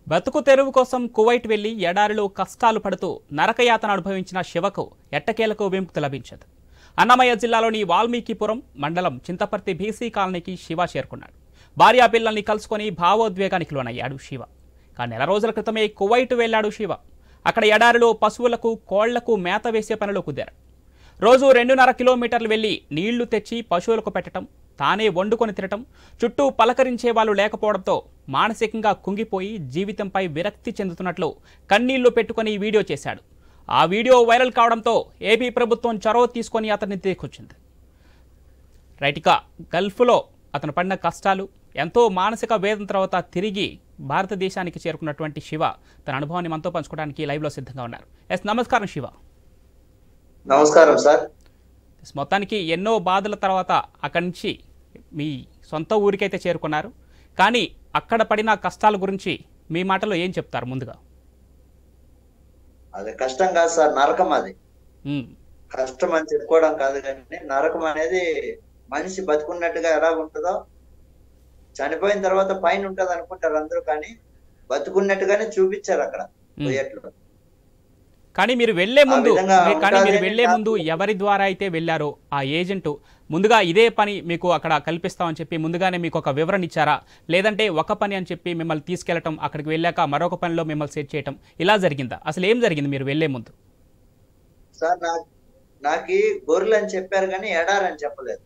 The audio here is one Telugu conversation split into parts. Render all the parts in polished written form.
బతుకు తెరువు కోసం కువైట్ వెళ్లి ఎడారిలో కష్టాలు పడుతూ నరకయాతన అనుభవించిన శివకు ఎట్టకేలకు విముక్తి లభించదు. అన్నమయ్య జిల్లాలోని వాల్మీకిపురం మండలం చింతపర్తి బీసీ కాలనీకి శివ చేరుకున్నాడు. భార్యా పిల్లల్ని కలుసుకొని భావోద్వేగానికి లోనయ్యాడు శివ. కానీ నెల రోజుల క్రితమే కువైట్ వెళ్లాడు శివ. అక్కడ ఎడారిలో పశువులకు కోళ్లకు మేత వేసే పనిలో కుదిరాడు. రోజు 2.5 కిలోమీటర్లు వెళ్లి నీళ్లు తెచ్చి పశువులకు పెట్టడం, తానే వండుకొని తినటం, చుట్టూ పలకరించే వాళ్ళు లేకపోవడంతో మానసికంగా కుంగిపోయి జీవితంపై విరక్తి చెందుతున్నట్లు కన్నీళ్లు పెట్టుకుని వీడియో చేశాడు. ఆ వీడియో వైరల్ కావడంతో ఏపీ ప్రభుత్వం చొరవ తీసుకొని అతన్ని తీసుకొచ్చింది. రైట్గా గల్ఫ్లో అతను పడిన కష్టాలు, ఎంతో మానసిక వేదన తర్వాత తిరిగి భారతదేశానికి చేరుకున్నటువంటి శివ తన అనుభవాన్ని మనతో పంచుకోవడానికి లైవ్లో సిద్ధంగా ఉన్నారు. నమస్కారం శివ. నమస్కారం సార్. మొత్తానికి ఎన్నో బాధల తర్వాత అక్కడి నుంచి మీ సొంత ఊరికైతే చేరుకున్నారు. కానీ అక్కడ పడిన కష్టాల గురించి మీ మాటలో ఏం చెప్తారు? ముందుగా అది కష్టం కాదు సార్, నరకం. అది కష్టం అని చెప్పుకోవడం కాదు, కానీ నరకం అనేది మనిషి బతుకున్నట్టుగా ఎలా ఉంటుందో, చనిపోయిన తర్వాత పైన ఉంటది అనుకుంటారు అందరూ, కానీ బతుకున్నట్టుగానే చూపించారు అక్కడ పోయేట్లు. కానీ మీరు వెళ్లే ముందు ఎవరి ద్వారా అయితే వెళ్ళారో ఆ ఏజెంట్ ముందుగా ఇదే పని మీకు అక్కడ కల్పిస్తామని చెప్పి ముందుగానే మీకు ఒక వివరణ ఇచ్చారా? లేదంటే ఒక పని అని చెప్పి మిమ్మల్ని తీసుకెళ్లటం, అక్కడికి వెళ్ళాక మరొక పనిలో మిమ్మల్ని సెట్ చేయటం, ఇలా జరిగిందా? అసలు ఏం జరిగింది మీరు వెళ్లే ముందు? సార్ నాకు గొర్రెలు అని చెప్పారు కానీ ఎడారని చెప్పలేదు.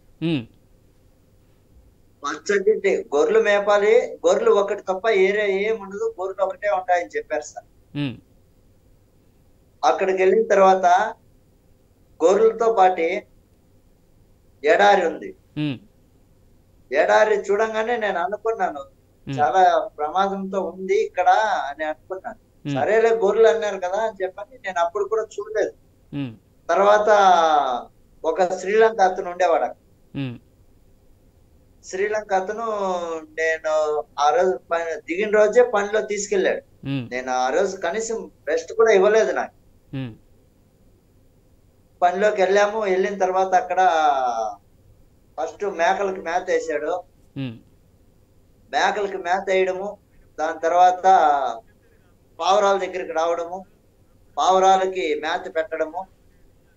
పచ్చటి గొర్రెలు మేపాలి, గొర్రెలు ఒకటి తప్ప ఏముండదు, గొర్రెలు ఒకటే ఉంటాయని చెప్పారు సార్. అక్కడికి వెళ్ళిన తర్వాత గొర్రెలతో పాటు ఎడారి ఉంది. ఎడారి చూడంగానే నేను అనుకున్నాను చాలా ప్రమాదంతో ఉంది ఇక్కడ అని అనుకున్నాను. సరేలే గొర్రెలు అన్నారు కదా అని చెప్పని నేను అప్పుడు కూడా చూడలేదు. తర్వాత ఒక శ్రీలంక అతను ఉండేవాడు. శ్రీలంక అతను నేను ఆ రోజు దిగిన రోజే పనిలో తీసుకెళ్లాడు. నేను ఆ రోజు కనీసం రెస్ట్ కూడా ఇవ్వలేదు. నాకు పనిలోకి వెళ్ళాము. వెళ్ళిన తర్వాత అక్కడ ఫస్ట్ మేకలకి మేత వేసాడు. మేకలకి మేత వేయడము, దాని తర్వాత పావురాల దగ్గరికి రావడము, పావురాలకి మేత పెట్టడము,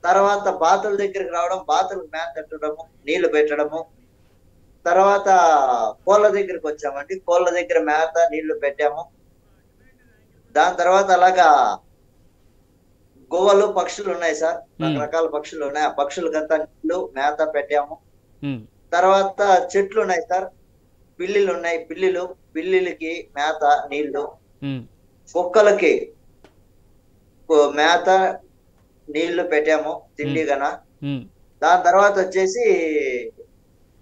తర్వాత బాతుల దగ్గరికి రావడం, బాతులకు మేత పెట్టడము, నీళ్లు పెట్టడము, తర్వాత కోళ్ళ దగ్గరికి వచ్చామండి. కోళ్ళ దగ్గర మేత నీళ్లు పెట్టాము. దాని తర్వాత అలాగా గువ్వలు పక్షులు ఉన్నాయి సార్, రకరకాల పక్షులు ఉన్నాయి. ఆ పక్షులకంతా నీళ్లు మేత పెట్టాము. తర్వాత చెట్లు ఉన్నాయి సార్, పిల్లిలు ఉన్నాయి, పిల్లిలకి మేత నీళ్లు, కుక్కలకి మేత నీళ్లు పెట్టాము, తిండి గన. దాని తర్వాత వచ్చేసి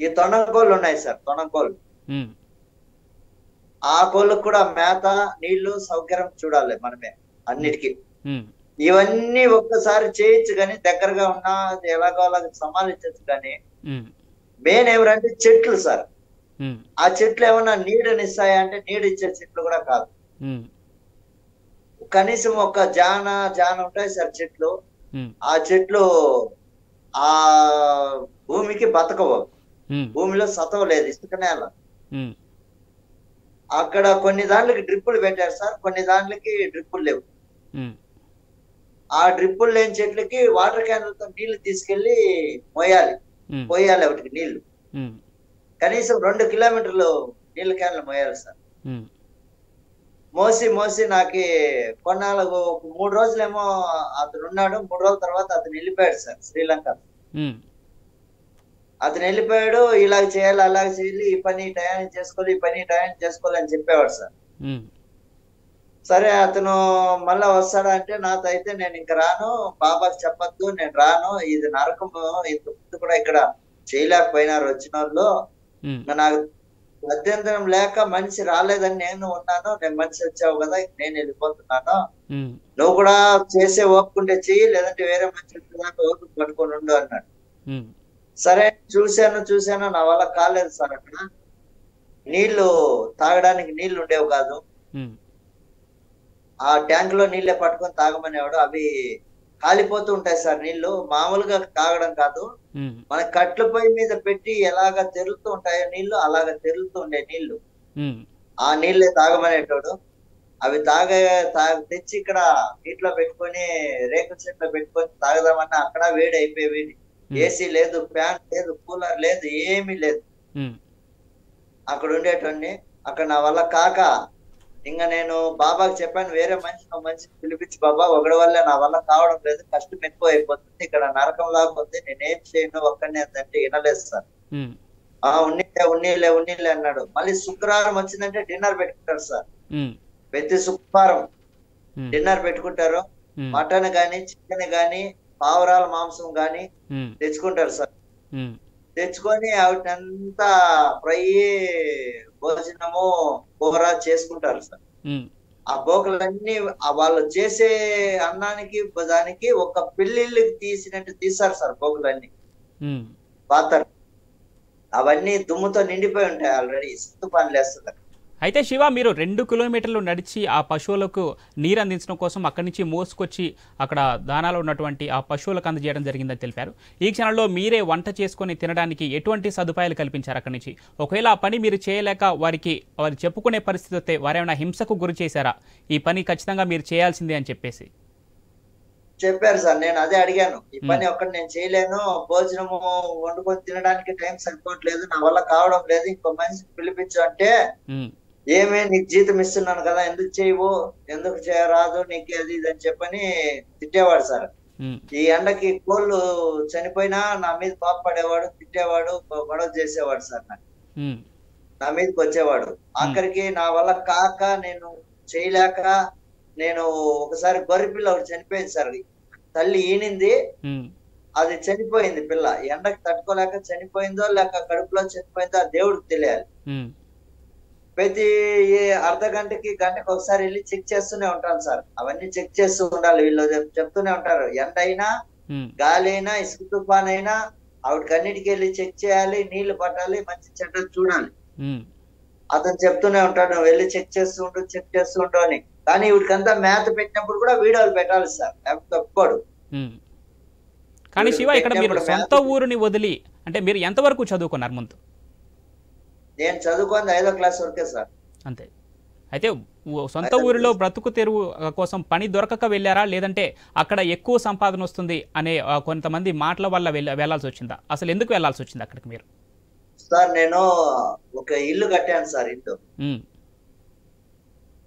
ఈ తొండంకోళ్ళు ఉన్నాయి సార్, తొండంకోళ్ళు. ఆ కోళ్ళకు కూడా మేత నీళ్లు సౌకర్యం చూడాలి మనమే అన్నిటికీ. ఇవన్నీ ఒక్కసారి చేయొచ్చు కానీ దగ్గరగా ఉన్నా ఎలాగో అలాగ సమాలించచ్చు. కానీ మెయిన్ ఎవరంటే చెట్లు సార్. ఆ చెట్లు ఏమన్నా నీడనిస్తాయా అంటే నీడిచ్చే చెట్లు కూడా కాదు. కనీసం ఒక జాన ఉంటాయి సార్ చెట్లు. ఆ చెట్లు ఆ భూమికి బతకవు, భూమిలో సతవ లేదు, ఇసుక నేల. అక్కడ కొన్ని దాంట్లకి డ్రిప్పులు పెట్టారు సార్, కొన్ని దాంట్లకి డ్రిప్పులు లేవు. ఆ డ్రిప్పులు లేని చెట్లకి వాటర్ క్యాన్లతో నీళ్లు తీసుకెళ్లి పోయాలి వాటికి నీళ్లు. కనీసం 2 కిలోమీటర్లు నీళ్ళ క్యాన్లు మోయాలి సార్. మోసి నాకు కొన్నాళ్ళకు 3 రోజులేమో అతను ఉన్నాడు. 3 రోజుల తర్వాత అతను వెళ్ళిపోయాడు సార్ శ్రీలంక. అతను వెళ్ళిపోయాడు. ఇలాగ చేయాలి, అలాగ చేయాలి, ఈ పని టయానికి చేసుకోవాలి, ఈ పని టయానికి చేసుకోవాలి అని చెప్పేవాడు సార్. సరే అతను మళ్ళా వస్తాడా అంటే నాతో అయితే నేను ఇంక రాను, బాబాకి చెప్పద్దు, నేను రాను, ఇది నరకము, ఇంత ముందు కూడా ఇక్కడ చేయలేకపోయినారు వచ్చిన వాళ్ళు, నాకు అత్యంతరం లేక మనిషి రాలేదని నేను ఉన్నాను, నేను మనిషి వచ్చావు కదా నేను వెళ్ళిపోతున్నాను, నువ్వు కూడా చేసే ఓపుకుంటే చెయ్యి, లేదంటే వేరే మనిషి దాకా ఓపు పట్టుకొని ఉండు అన్నాడు. సరే చూశాను, నా వల్ల కాలేదు సార్. అక్కడ నీళ్లు తాగడానికి నీళ్లు ఉండేవి కాదు. ఆ ట్యాంక్ లో నీళ్ళే పట్టుకొని తాగమనేవాడు. అవి కాలిపోతూ ఉంటాయి సార్ నీళ్లు, మామూలుగా తాగడం కాదు. మన కట్ల పొయ్యి మీద పెట్టి ఎలాగ తెరులుతూ ఉంటాయో నీళ్లు, అలాగ తెరులుతూ ఉండే నీళ్లు, ఆ నీళ్ళే తాగమనేటోడు. అవి తెచ్చి ఇక్కడ నీటిలో పెట్టుకొని రేకుల చెట్లో పెట్టుకొని తాగదామన్నా అక్కడ వేడి అయిపోయి ఏసీ లేదు, ఫ్యాన్ లేదు, కూలర్ లేదు, ఏమీ లేదు. అక్కడ ఉండేటోడిని. అక్కడ నా వల్ల కాక ఇంకా నేను బాబాకి చెప్పాను, వేరే మనిషిని పిలిపించి, బాబా ఒకడి వల్ల నా వల్ల కావడం లేదు, కష్టం ఎక్కువ అయిపోతుంది, ఇక్కడ నరకం లాగా ఉంది, నేనేం చేయను ఒక్కడిని అంటే వినలేదు సార్. ఉన్నీలే అన్నాడు. మళ్ళీ శుక్రవారం వచ్చిందంటే డిన్నర్ పెట్టుకుంటారు సార్. ప్రతి శుక్రవారం డిన్నర్ పెట్టుకుంటారు. మటన్ గాని, చికెన్ గాని, పావురాల మాంసం గాని తెచ్చుకుంటారు సార్. తెచ్చుకొని వాటినంతా ఫ్రై, భోజనము, కూర చేసుకుంటారు సార్. ఆ బోకలన్నీ వాళ్ళు చేసే అన్నానికి దానికి ఒక పెళ్లిళ్ళకి తీసినట్టు తీస్తారు సార్ బోకలన్నీ. పాత్ర అవన్నీ దుమ్ముతో నిండిపోయి ఉంటాయి ఆల్రెడీ, సిత్తు పనులు వేస్తున్నారు. అయితే శివ, మీరు 2 కిలోమీటర్లు నడిచి ఆ పశువులకు నీరు అందించడం కోసం అక్కడి నుంచి మోసుకొచ్చి అక్కడ దానాలో ఉన్నటువంటి ఆ పశువులకు అందజేయడం జరిగిందని తెలిపారు. ఈ క్షణంలో మీరే వంట చేసుకొని తినడానికి ఎటువంటి సదుపాయాలు కల్పించారు అక్కడి నుంచి? ఒకవేళ ఆ పని మీరు చేయలేక వారు చెప్పుకునే పరిస్థితి వస్తే వారేమైనా హింసకు గురి చేశారా? ఈ పని ఖచ్చితంగా మీరు చేయాల్సిందే అని చెప్పేసి చెప్పారు సార్. నేను అదే అడిగాను, ఈ పని ఒక్కటి నేను చేయలేను, భోజనము వండుకొని తినడానికి టైం సరిపోవట్లేదు, నా వల్ల కావడం లేదు, ఇంకో మనిషిని పిలిపించు అంటే, ఏమే నీకు జీతం ఇస్తున్నాను కదా, ఎందుకు చేయవు, ఎందుకు చేయరాదు నీకు, అది ఇది అని చెప్పని తిట్టేవాడు సార్. ఈ ఎండకి కోళ్ళు చనిపోయినా నా మీద కోపపడేవాడు, తిట్టేవాడు, గొడవ చేసేవాడు సార్. నా మీదకి వచ్చేవాడు. ఆఖరికి నా వల్ల కాక నేను చేయలేక, నేను ఒకసారి గొర్రె పిల్ల ఒకటి చనిపోయింది సార్. తల్లి ఈనింది, అది చనిపోయింది పిల్ల. ఎండకి తట్టుకోలేక చనిపోయిందో లేక కడుపులో చనిపోయిందో ఆ దేవుడికి తెలియాలి. ప్రతి అర్ధ గంటకి ఒకసారి వెళ్ళి చెక్ చేస్తూనే ఉంటాను సార్. అవన్నీ చెక్ చేస్తూ ఉండాలి. వీళ్ళు చెప్తూనే ఉంటారు, ఎండ అయినా, గాలి అయినా, ఇసుక తుఫాన్ అయినా ఆవిడకి అన్నిటికీ వెళ్ళి చెక్ చేయాలి, నీళ్లు పట్టాలి, మంచి చెడ్డ చూడాలి. అతను చెప్తూనే ఉంటాడు, వెళ్ళి చెక్ చేస్తూ ఉండు అని. కానీ వీడికంతా మేత పెట్టినప్పుడు కూడా వీడియోలు పెట్టాలి సార్, తప్పుకోడు. కానీ శివ, ఇక్కడ మీరు సొంత ఊరిని వదిలి అంటే మీరు ఎంతవరకు చదువుకున్నారు ముందు? నేను చదువుకుంది 5వ క్లాస్ వరకే సార్. అంతే. అయితే సొంత ఊరిలో బ్రతుకు తెరువు కోసం పని దొరకక వెళ్ళారా, లేదంటే అక్కడ ఎక్కువ సంపాదన వస్తుంది అనే కొంతమంది మాటల వల్ల వెళ్లాల్సి వచ్చిందా? అసలు ఎందుకు వెళ్లాల్సి వచ్చింది అక్కడికి మీరు? సార్ నేను ఒక ఇల్లు కట్టాను సార్. ఇల్లు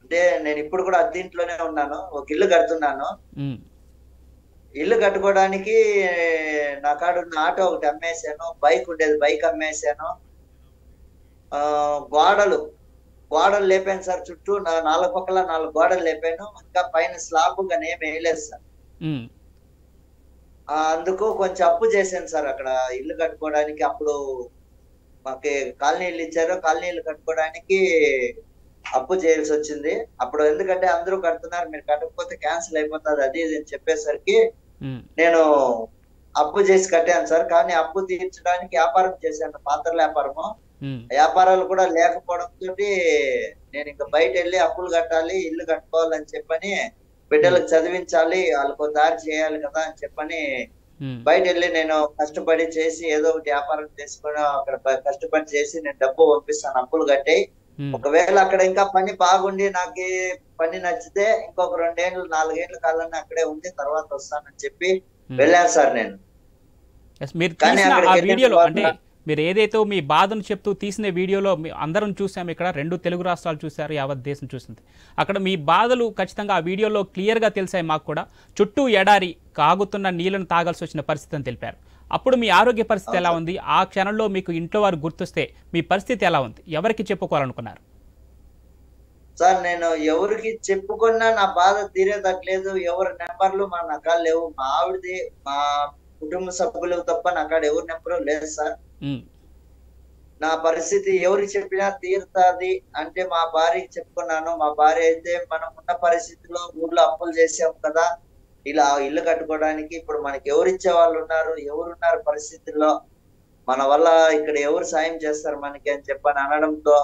అంటే నేను ఇప్పుడు కూడా అద్దీంట్లోనే ఉన్నాను. ఒక ఇల్లు కడుతున్నాను. ఇల్లు కట్టుకోవడానికి నా కాడున్న ఆటో ఒకటి అమ్మేశాను, బైక్ ఉండేది బైక్ అమ్మేశాను. గోడలు లేపాను సార్. చుట్టూ 4 పక్కల 4 గోడలు లేపాను. ఇంకా పైన స్లాబ్ గానీ ఏమి వేయలేదు సార్. అందుకు కొంచెం అప్పు చేశాను సార్ అక్కడ ఇల్లు కట్టుకోవడానికి. అప్పుడు మాకు కాలనీలు ఇచ్చారు, కాలనీలు కట్టుకోవడానికి అప్పు చేయాల్సి వచ్చింది. అప్పుడు ఎందుకంటే అందరూ కడుతున్నారు, మీరు కట్టకపోతే క్యాన్సిల్ అయిపోతుంది అది ఇది అని చెప్పేసరికి నేను అప్పు చేసి కట్టాను సార్. కానీ అప్పు తీర్చడానికి వ్యాపారం చేశాను, పాత్రల వ్యాపారము. వ్యాపారాలు కూడా లేకపోవడంతో నేను ఇంకా బయట వెళ్ళి అప్పులు కట్టాలి, ఇల్లు కట్టుకోవాలని చెప్పని, బిడ్డలకు చదివించాలి, వాళ్ళకు దారి చేయాలి కదా అని చెప్పని బయట వెళ్ళి నేను కష్టపడి చేసి ఏదో ఒకటి వ్యాపారం చేసుకుని అక్కడ కష్టపడి చేసి నేను డబ్బు పంపిస్తాను అప్పులు కట్టి. ఒకవేళ అక్కడ ఇంకా పని బాగుండి నాకు పని నచ్చితే ఇంకొక 2 ఏళ్ళు 4 ఏళ్ళ కాలాన్ని అక్కడే ఉండి తర్వాత వస్తానని చెప్పి వెళ్ళాను సార్ నేను. మీరు ఏదైతే మీ బాధను చెప్తూ తీసిన వీడియోలో అందరం చూసాం, ఇక్కడ 2 తెలుగు రాష్ట్రాలు చూశారు, యావత్ దేశం చూసింది. అక్కడ మీ బాధలు ఖచ్చితంగా ఆ వీడియోలో క్లియర్గా తెలిసాయి మాకు కూడా. చుట్టూ ఎడారి, కాగుతున్న నీళ్లను తాగాల్సి వచ్చిన పరిస్థితి అని తెలిపారు. అప్పుడు మీ ఆరోగ్య పరిస్థితి ఎలా ఉంది? ఆ క్షణంలో మీకు ఇంట్లో వారు గుర్తొస్తే మీ పరిస్థితి ఎలా ఉంది? ఎవరికి చెప్పుకోవాలనుకున్నారు? సార్ నేను ఎవరికి చెప్పుకున్నా నా బాధ తీరేదట్లేదు. ఎవరి నెంబర్లు మా నకాలు లేవు. మా ఆవిడది, మా కుటుంబ సభ్యులు తప్ప నా కాడ ఎవరి నెంబరు లేదు సార్. నా పరిస్థితి ఎవరికి చెప్పినా తీరుతుంది అంటే మా భార్యకి చెప్పుకున్నాను. మా భార్య అయితే మనం ఉన్న పరిస్థితిలో ఊర్లో అప్పులు చేసాం కదా, ఇలా ఇల్లు కట్టుకోవడానికి ఇప్పుడు మనకి ఎవరిచ్చే వాళ్ళు ఉన్నారు, ఎవరున్నారు పరిస్థితుల్లో, మన వల్ల ఇక్కడ ఎవరు సాయం చేస్తారు మనకి అని చెప్పని అనడంతో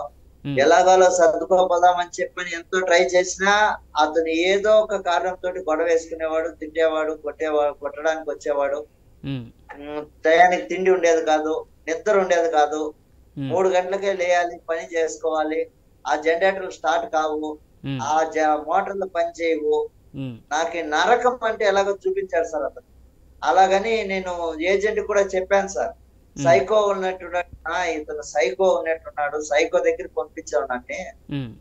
ఎలాగాలో సర్దుకోపోదామని చెప్పని ఎంతో ట్రై చేసినా అతను ఏదో ఒక కారణంతో గొడవ వేసుకునేవాడు, తిట్టేవాడు, కొట్టడానికి వచ్చేవాడు. టయానికి తిండి ఉండేది కాదు, నిద్ర ఉండేది కాదు. 3 గంటలకే లేయాలి, పని చేసుకోవాలి. ఆ జనరేటర్లు స్టార్ట్ కావు. ఉమ్, ఆ మోటార్లు పని చేయవు, ఉమ్, నాకు నరకం అంటే ఎలాగో చూపించాడు సార్ అతను. అలాగని నేను ఏజెంట్ కూడా చెప్పాను సార్, ఉమ్, సైకో ఉన్నట్టున్నాడు, ఇతను సైకో ఉన్నట్టున్నాడు, సైకో దగ్గరికి పంపించావు నన్ను, ఉమ్,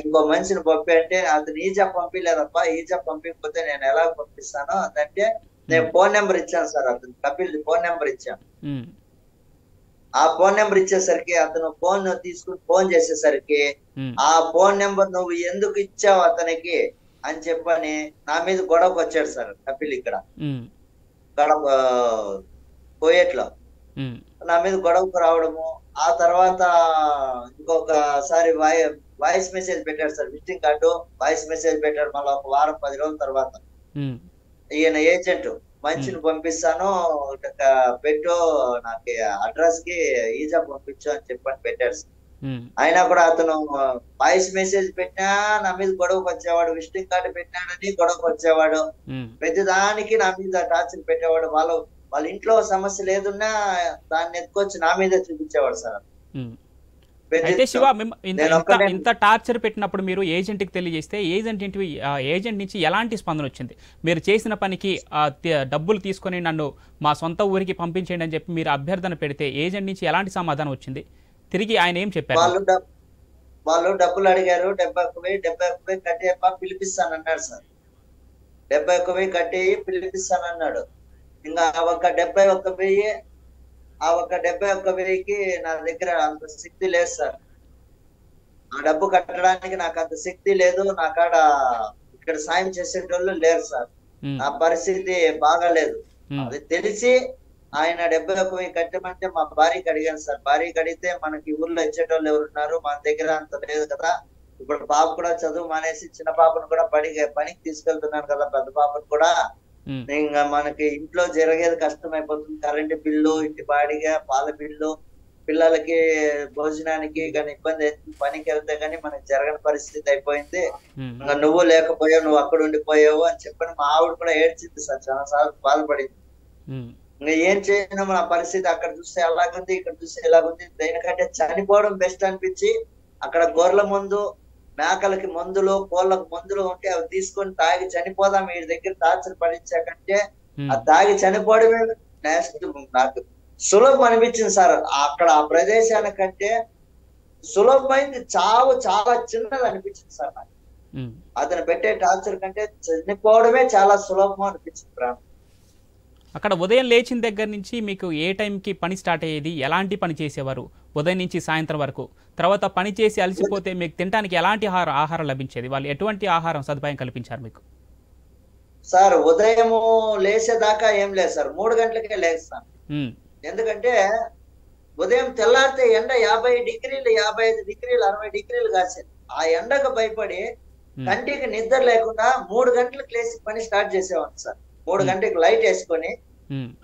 ఇంకో మనిషిని పంపి అంటే, అతను ఈజా పంపించలేదప్పా, ఈజా పంపించకపోతే నేను ఎలా పంపిస్తాను అంటే, నేను ఉమ్, ఫోన్ నెంబర్ ఇచ్చాను సార్, అతను కపిల్ ఫోన్ నెంబర్ ఇచ్చాను. ఉమ్, ఆ ఫోన్ నెంబర్ ఇచ్చేసరికి అతను ఫోన్ తీసుకుని ఫోన్ చేసేసరికి, ఉమ్, ఆ ఫోన్ నెంబర్ నువ్వు ఎందుకు ఇచ్చావు అతనికి అని చెప్పని నా మీద గొడవకు వచ్చాడు సార్ కపిల్ ఇక్కడ ఉమ్, గడప కోయేట్లో. ఉమ్, నా మీద గొడవకు రావడము, ఆ తర్వాత ఇంకొకసారి వాయిస్ మెసేజ్ పెట్టాడు sir, visiting card voice message పెట్టాడు. మళ్ళీ ఒక వారం 10 రోజుల తర్వాత ఉమ్, ఈయన ఏజెంట్ మనిషిని పంపిస్తాను, పెట్టు నాకు అడ్రస్ కి ఈజా పంపించు అని చెప్పని పెట్టాడు సార్. ఉమ్, అయినా కూడా అతను వాయిస్ మెసేజ్ పెట్టినా నా మీద గొడవకు వచ్చేవాడు, విజిటింగ్ కార్డు పెట్టినాడని గొడవకు వచ్చేవాడు, ఉమ్. ప్రతిదానికి నా మీద టార్చర్ పెట్టేవాడు. వాళ్ళ ఇంట్లో సమస్య లేదున్నా దాన్ని ఎత్తుకొచ్చి నా మీదే చూపించేవాడు సార్. ఉమ్. ప్రతి అయితే శివ ఇంత నేను ఇంత ఒక్కటే ఇంత టార్చర్ పెట్టినప్పుడు మీరు ఏజెంట్కి తెలియజేస్తే ఏజెంట్ నుంచి ఎలాంటి స్పందన వచ్చింది? మీరు చేసిన పనికి డబ్బులు తీసుకొని నన్ను మా సొంత ఊరికి పంపించండి అని చెప్పి మీరు అభ్యర్థన పెడితే ఏజెంట్ నుంచి ఎలాంటి సమాధానం వచ్చింది? తిరిగి ఆయన ఏం చెప్పారు? వాళ్ళు డబ్బులు అడిగారు, 71,000 కట్టేపా పిలిపిస్తానన్నాడు సార్. 71,000 కట్టి పిలిపిస్తానన్నాడు. ఇంకా ఒక 71,000, ఆ ఒక 71,000కి నా దగ్గర అంత శక్తి లేదు సార్. ఆ డబ్బు కట్టడానికి నాకు అంత శక్తి లేదు, నా కాడ ఇక్కడ సాయం చేసేటోళ్ళు లేరు సార్. ఉమ్, నా పరిస్థితి బాగాలేదు. ఉమ్, అది తెలిసి ఆయన 71,000 కట్టమంటే మా భార్యకి అడిగాను సార్. భార్యకి అడిగితే మనకి ఊర్లో ఇచ్చేటోళ్ళు ఎవరున్నారు, మన దగ్గర అంత లేదు కదా, ఇప్పుడు పాప కూడా చదువు మానేసి చిన్న పాపను కూడా పనికి తీసుకెళ్తున్నాను కదా, పెద్ద పాపను కూడా, ఉమ్, ఇంకా మనకి ఇంట్లో జరిగేది కష్టమైపోతుంది, కరెంటు బిల్లు, ఇంటి బాడిగ, పాల బిల్లు, పిల్లలకి భోజనానికి కానీ ఇబ్బంది అవుతుంది, పనికి వెళ్తే గానీ మనకి జరగని పరిస్థితి అయిపోయింది, ఉమ్, ఇంకా నువ్వు లేకపోయావు, నువ్వు అక్కడ ఉండిపోయావు అని చెప్పని మా ఆవిడ కూడా ఏడ్చింది సార్, చాలా సార్లు బాధపడింది. ఉమ్, ఇంకా ఏం చేయను, మన పరిస్థితి అక్కడ చూస్తే ఎలాగుంది, ఇక్కడ చూస్తే ఎలాగుంది, దేనికంటే చనిపోవడం బెస్ట్ అనిపించి అక్కడ గొర్రెల మందు, మేకలకి మందులు, కోళ్ళకు మందులు ఉంటే అవి తీసుకొని తాగి చనిపోదాం, వీడి దగ్గర టార్చర్ పడించాకంటే ఆ తాగి చనిపోవడమే నెక్స్ట్ నాకు సులభం అనిపించింది సార్. అక్కడ ఆ ప్రదేశానికంటే సులభమైంది చావు చాలా చిన్నది అనిపించింది సార్ నాకు. ఉమ్. అతను పెట్టే టార్చర్ కంటే చనిపోవడమే చాలా సులభం అనిపించింది ప్రాణం. అక్కడ ఉదయం లేచిన దగ్గర నుంచి మీకు ఏ టైంకి పని స్టార్ట్ అయ్యేది? ఎలాంటి పని చేసేవారు ఉదయం నుంచి సాయంత్రం వరకు? తర్వాత పని చేసి అలసిపోతే మీకు తినడానికి ఎలాంటి ఆహారం లభించేది? వాళ్ళు ఎటువంటి ఆహారం సదుపాయం కల్పించారు మీకు? సార్ ఉదయము లేచేదాకా ఏం లేదు సార్, 3 గంటలకే లేస్తాను. ఉమ్, ఎందుకంటే ఉదయం తెల్లారితే ఎండ 50 డిగ్రీలు, 55 డిగ్రీలు, 60 డిగ్రీలు కాసేది. ఆ ఎండకు భయపడి కంటికి నిద్ర లేకుండా 3 గంటలకు లేచి పని స్టార్ట్ చేసేవాడిని సార్. 3 గంటలకు లైట్ వేసుకొని,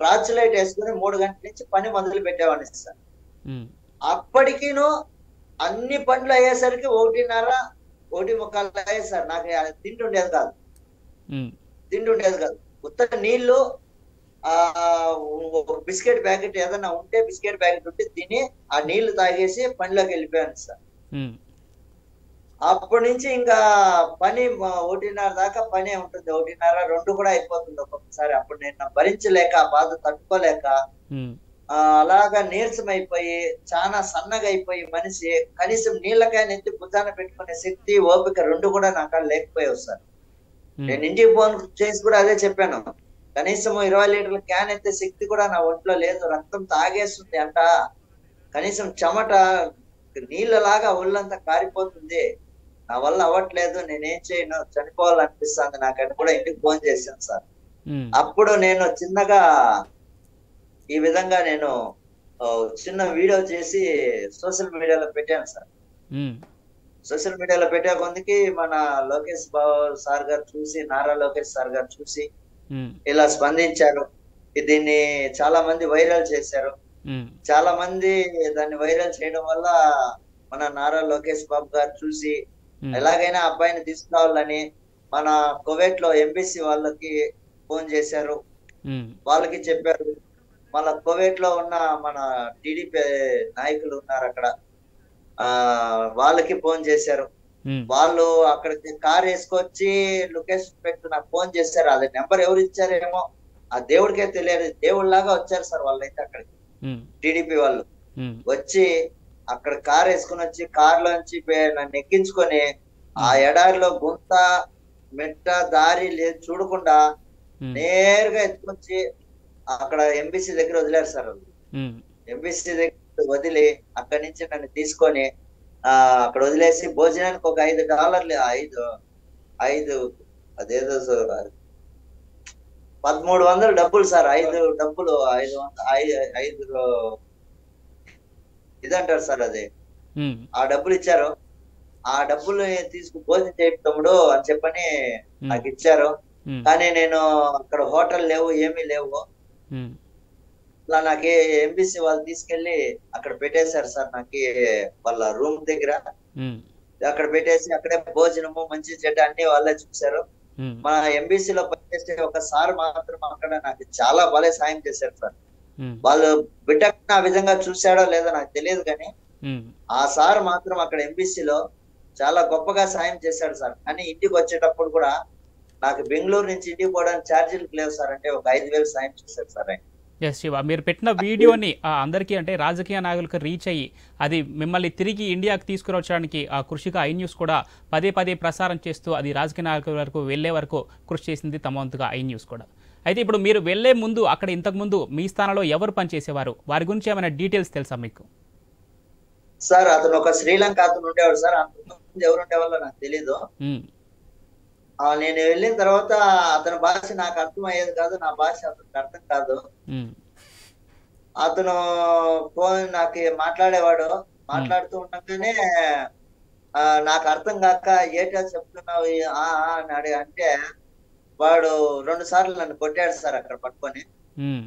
టార్చ్ లైట్ వేసుకొని 3 గంటల నుంచి పని మొదలు పెట్టేవాడిని సార్. అప్పటికిను అన్ని పనులు అయ్యేసరికి 1:30, 1:45 అయ్యేది సార్. నాకు తిండి ఉండేది కాదు, ఉత్త నీళ్లు, ఒక బిస్కెట్ ప్యాకెట్ ఏదైనా ఉంటే బిస్కెట్ ప్యాకెట్ ఉంటే తిని ఆ నీళ్లు తాగేసి పనిలోకి వెళ్ళిపోయాను సార్. అప్పటి నుంచి ఇంకా పని 1:30 దాకా పనే ఉంటుంది, 1:30, 2 కూడా అయిపోతుంది ఒక్కొక్కసారి. అప్పుడు నేను భరించలేక, ఆ బాధ తట్టుకోలేక అలాగా నీరసం అయిపోయి చాలా సన్నగా అయిపోయి మనిషి కనీసం నీళ్ళకాయ ఎత్తి భుజాన పెట్టుకునే శక్తి, ఓపిక 2 కూడా నాకు లేకపోయావు సార్. నేను ఇంటికి ఫోన్ చేసి కూడా అదే చెప్పాను, కనీసం 20 లీటర్ల క్యాన్ ఎత్తే శక్తి కూడా నా ఒంట్లో లేదు, రక్తం తాగేస్తుంది అంట, కనీసం చెమట నీళ్ళలాగా ఒళ్ళంతా కారిపోతుంది, నా వల్ల అవ్వట్లేదు, నేనేం చేయను, చనిపోవాలనిపిస్తుంది నాకని కూడా ఇంటికి ఫోన్ చేశాను సార్. అప్పుడు నేను చిన్నగా ఈ విధంగా నేను చిన్న వీడియో చేసి సోషల్ మీడియాలో పెట్టాను సార్. సోషల్ మీడియాలో పెట్టే కొందికి మన లోకేష్ బాబు సార్ గారు చూసి, నారా లోకేష్ సార్ గారు చూసి ఇలా స్పందించారు. దీన్ని చాలా మంది వైరల్ చేశారు. చాలా మంది దాన్ని వైరల్ చేయడం వల్ల మన నారా లోకేష్ బాబు గారు చూసి ఎలాగైనా అబ్బాయిని తీసుకురావాలని మన కువైట్ లో ఎంబీసీ వాళ్ళకి ఫోన్ చేశారు, వాళ్ళకి చెప్పారు. మళ్ళా కువైట్ లో ఉన్న మన టీడీపీ నాయకులు ఉన్నారు అక్కడ, వాళ్ళకి ఫోన్ చేశారు. ఉమ్, వాళ్ళు అక్కడికి కార్ వేసుకొచ్చి లొకేషన్ పెట్టి నాకు ఫోన్ చేశారు. అది నెంబర్ ఎవరు ఇచ్చారేమో ఆ దేవుడికే తెలియదు. దేవుళ్ళలాగా వచ్చారు సార్ వాళ్ళైతే అక్కడికి, ఉమ్, టీడీపీ వాళ్ళు ఉమ్, వచ్చి అక్కడ కార్ వేసుకుని వచ్చి కార్లోంచి నన్ను ఎక్కించుకొని ఆ ఉమ్, ఎడారిలో గుంత మెట్ట దారి లేదు చూడకుండా ఉమ్, నేరుగా ఎత్తుకొచ్చి అక్కడ ఎంబీసీ దగ్గర వదిలేరు సార్ వాళ్ళు. ఉమ్, ఎంబీసీ దగ్గర వదిలి అక్కడి నుంచి నన్ను తీసుకొని అక్కడ వదిలేసి భోజనానికి ఒక $5 ఐదు ఐదు అదేదో 1300 డబ్బులు సార్. 5 డబ్బులు 5 ఇదంటారు సార్ అది. ఉమ్, ఆ డబ్బులు ఇచ్చారు. ఆ డబ్బులు తీసుకు భోజనం చేయి తమ్ముడు అని చెప్పని నాకు ఇచ్చారు. ఉమ్, కానీ నేను అక్కడ హోటల్ లేవు, ఏమీ లేవు. ఉమ్, అలా నాకు ఎంబీసీ వాళ్ళు తీసుకెళ్లి అక్కడ పెట్టేశారు సార్. నాకు వాళ్ళ రూమ్ దగ్గర ఉమ్, అక్కడ పెట్టేసి అక్కడే భోజనము మంచి చెడ్డ అన్ని వాళ్ళే చూశారు. ఉమ్, మన ఎంబీసీ లో పనిచేసే ఒక సార్ మాత్రం అక్కడ నాకు చాలా భలే సాయం చేశారు సార్. ఉమ్, వాళ్ళు బిడ్డకు ఆ విధంగా చూశాడో లేదో నాకు తెలియదు, కానీ ఉమ్, ఆ సార్ మాత్రం అక్కడ ఎంబీసీలో చాలా గొప్పగా సాయం చేశాడు సార్. కానీ ఇంటికి వచ్చేటప్పుడు కూడా నాకు బెంగళూరు నుంచి ఇంటికి పోవడానికి ఛార్జీలు లేవు సార్. అంటే ఒక 5,000 సాయం చేశారు సార్ ఆయన. ఎస్ శివ, మీరు పెట్టిన వీడియోని అందరికీ అంటే రాజకీయ నాయకులకు రీచ్ అయ్యి అది మిమ్మల్ని తిరిగి ఇండియాకి తీసుకురావడానికి ఆ కృషిగా ఐ న్యూస్ కూడా పదే పదే ప్రసారం చేస్తూ అది రాజకీయ నాయకుల వరకు వెళ్లే వరకు కృషి చేసింది తమ వంతుగా ఐ న్యూస్ కూడా. అయితే ఇప్పుడు మీరు వెళ్లే ముందు అక్కడ ఇంతకుముందు మీ స్థానంలో ఎవరు పనిచేసేవారు, వారి గురించి ఏమైనా డీటెయిల్స్ తెలుసా మీకు? సార్ అతను ఒక శ్రీలంక అతను ఉండేవాడు సార్. అంతకుముందు ఎవరు ఉండేవాళ్ళో నాకు తెలీదు. ఉమ్, నేను వెళ్ళిన తర్వాత అతని భాష నాకు అర్థం అయ్యేది కాదు, నా భాష అతనికి అర్థం కాదు. ఉమ్, అతను ఫోన్ నాకు మాట్లాడేవాడు. మాట్లాడుతూ ఉండగానే నాకు అర్థం కాక ఏటా చెప్తున్నావు అని అంటే వాడు 2 సార్లు నన్ను కొట్టాడు సార్ అక్కడ పట్టుకొని. ఉమ్,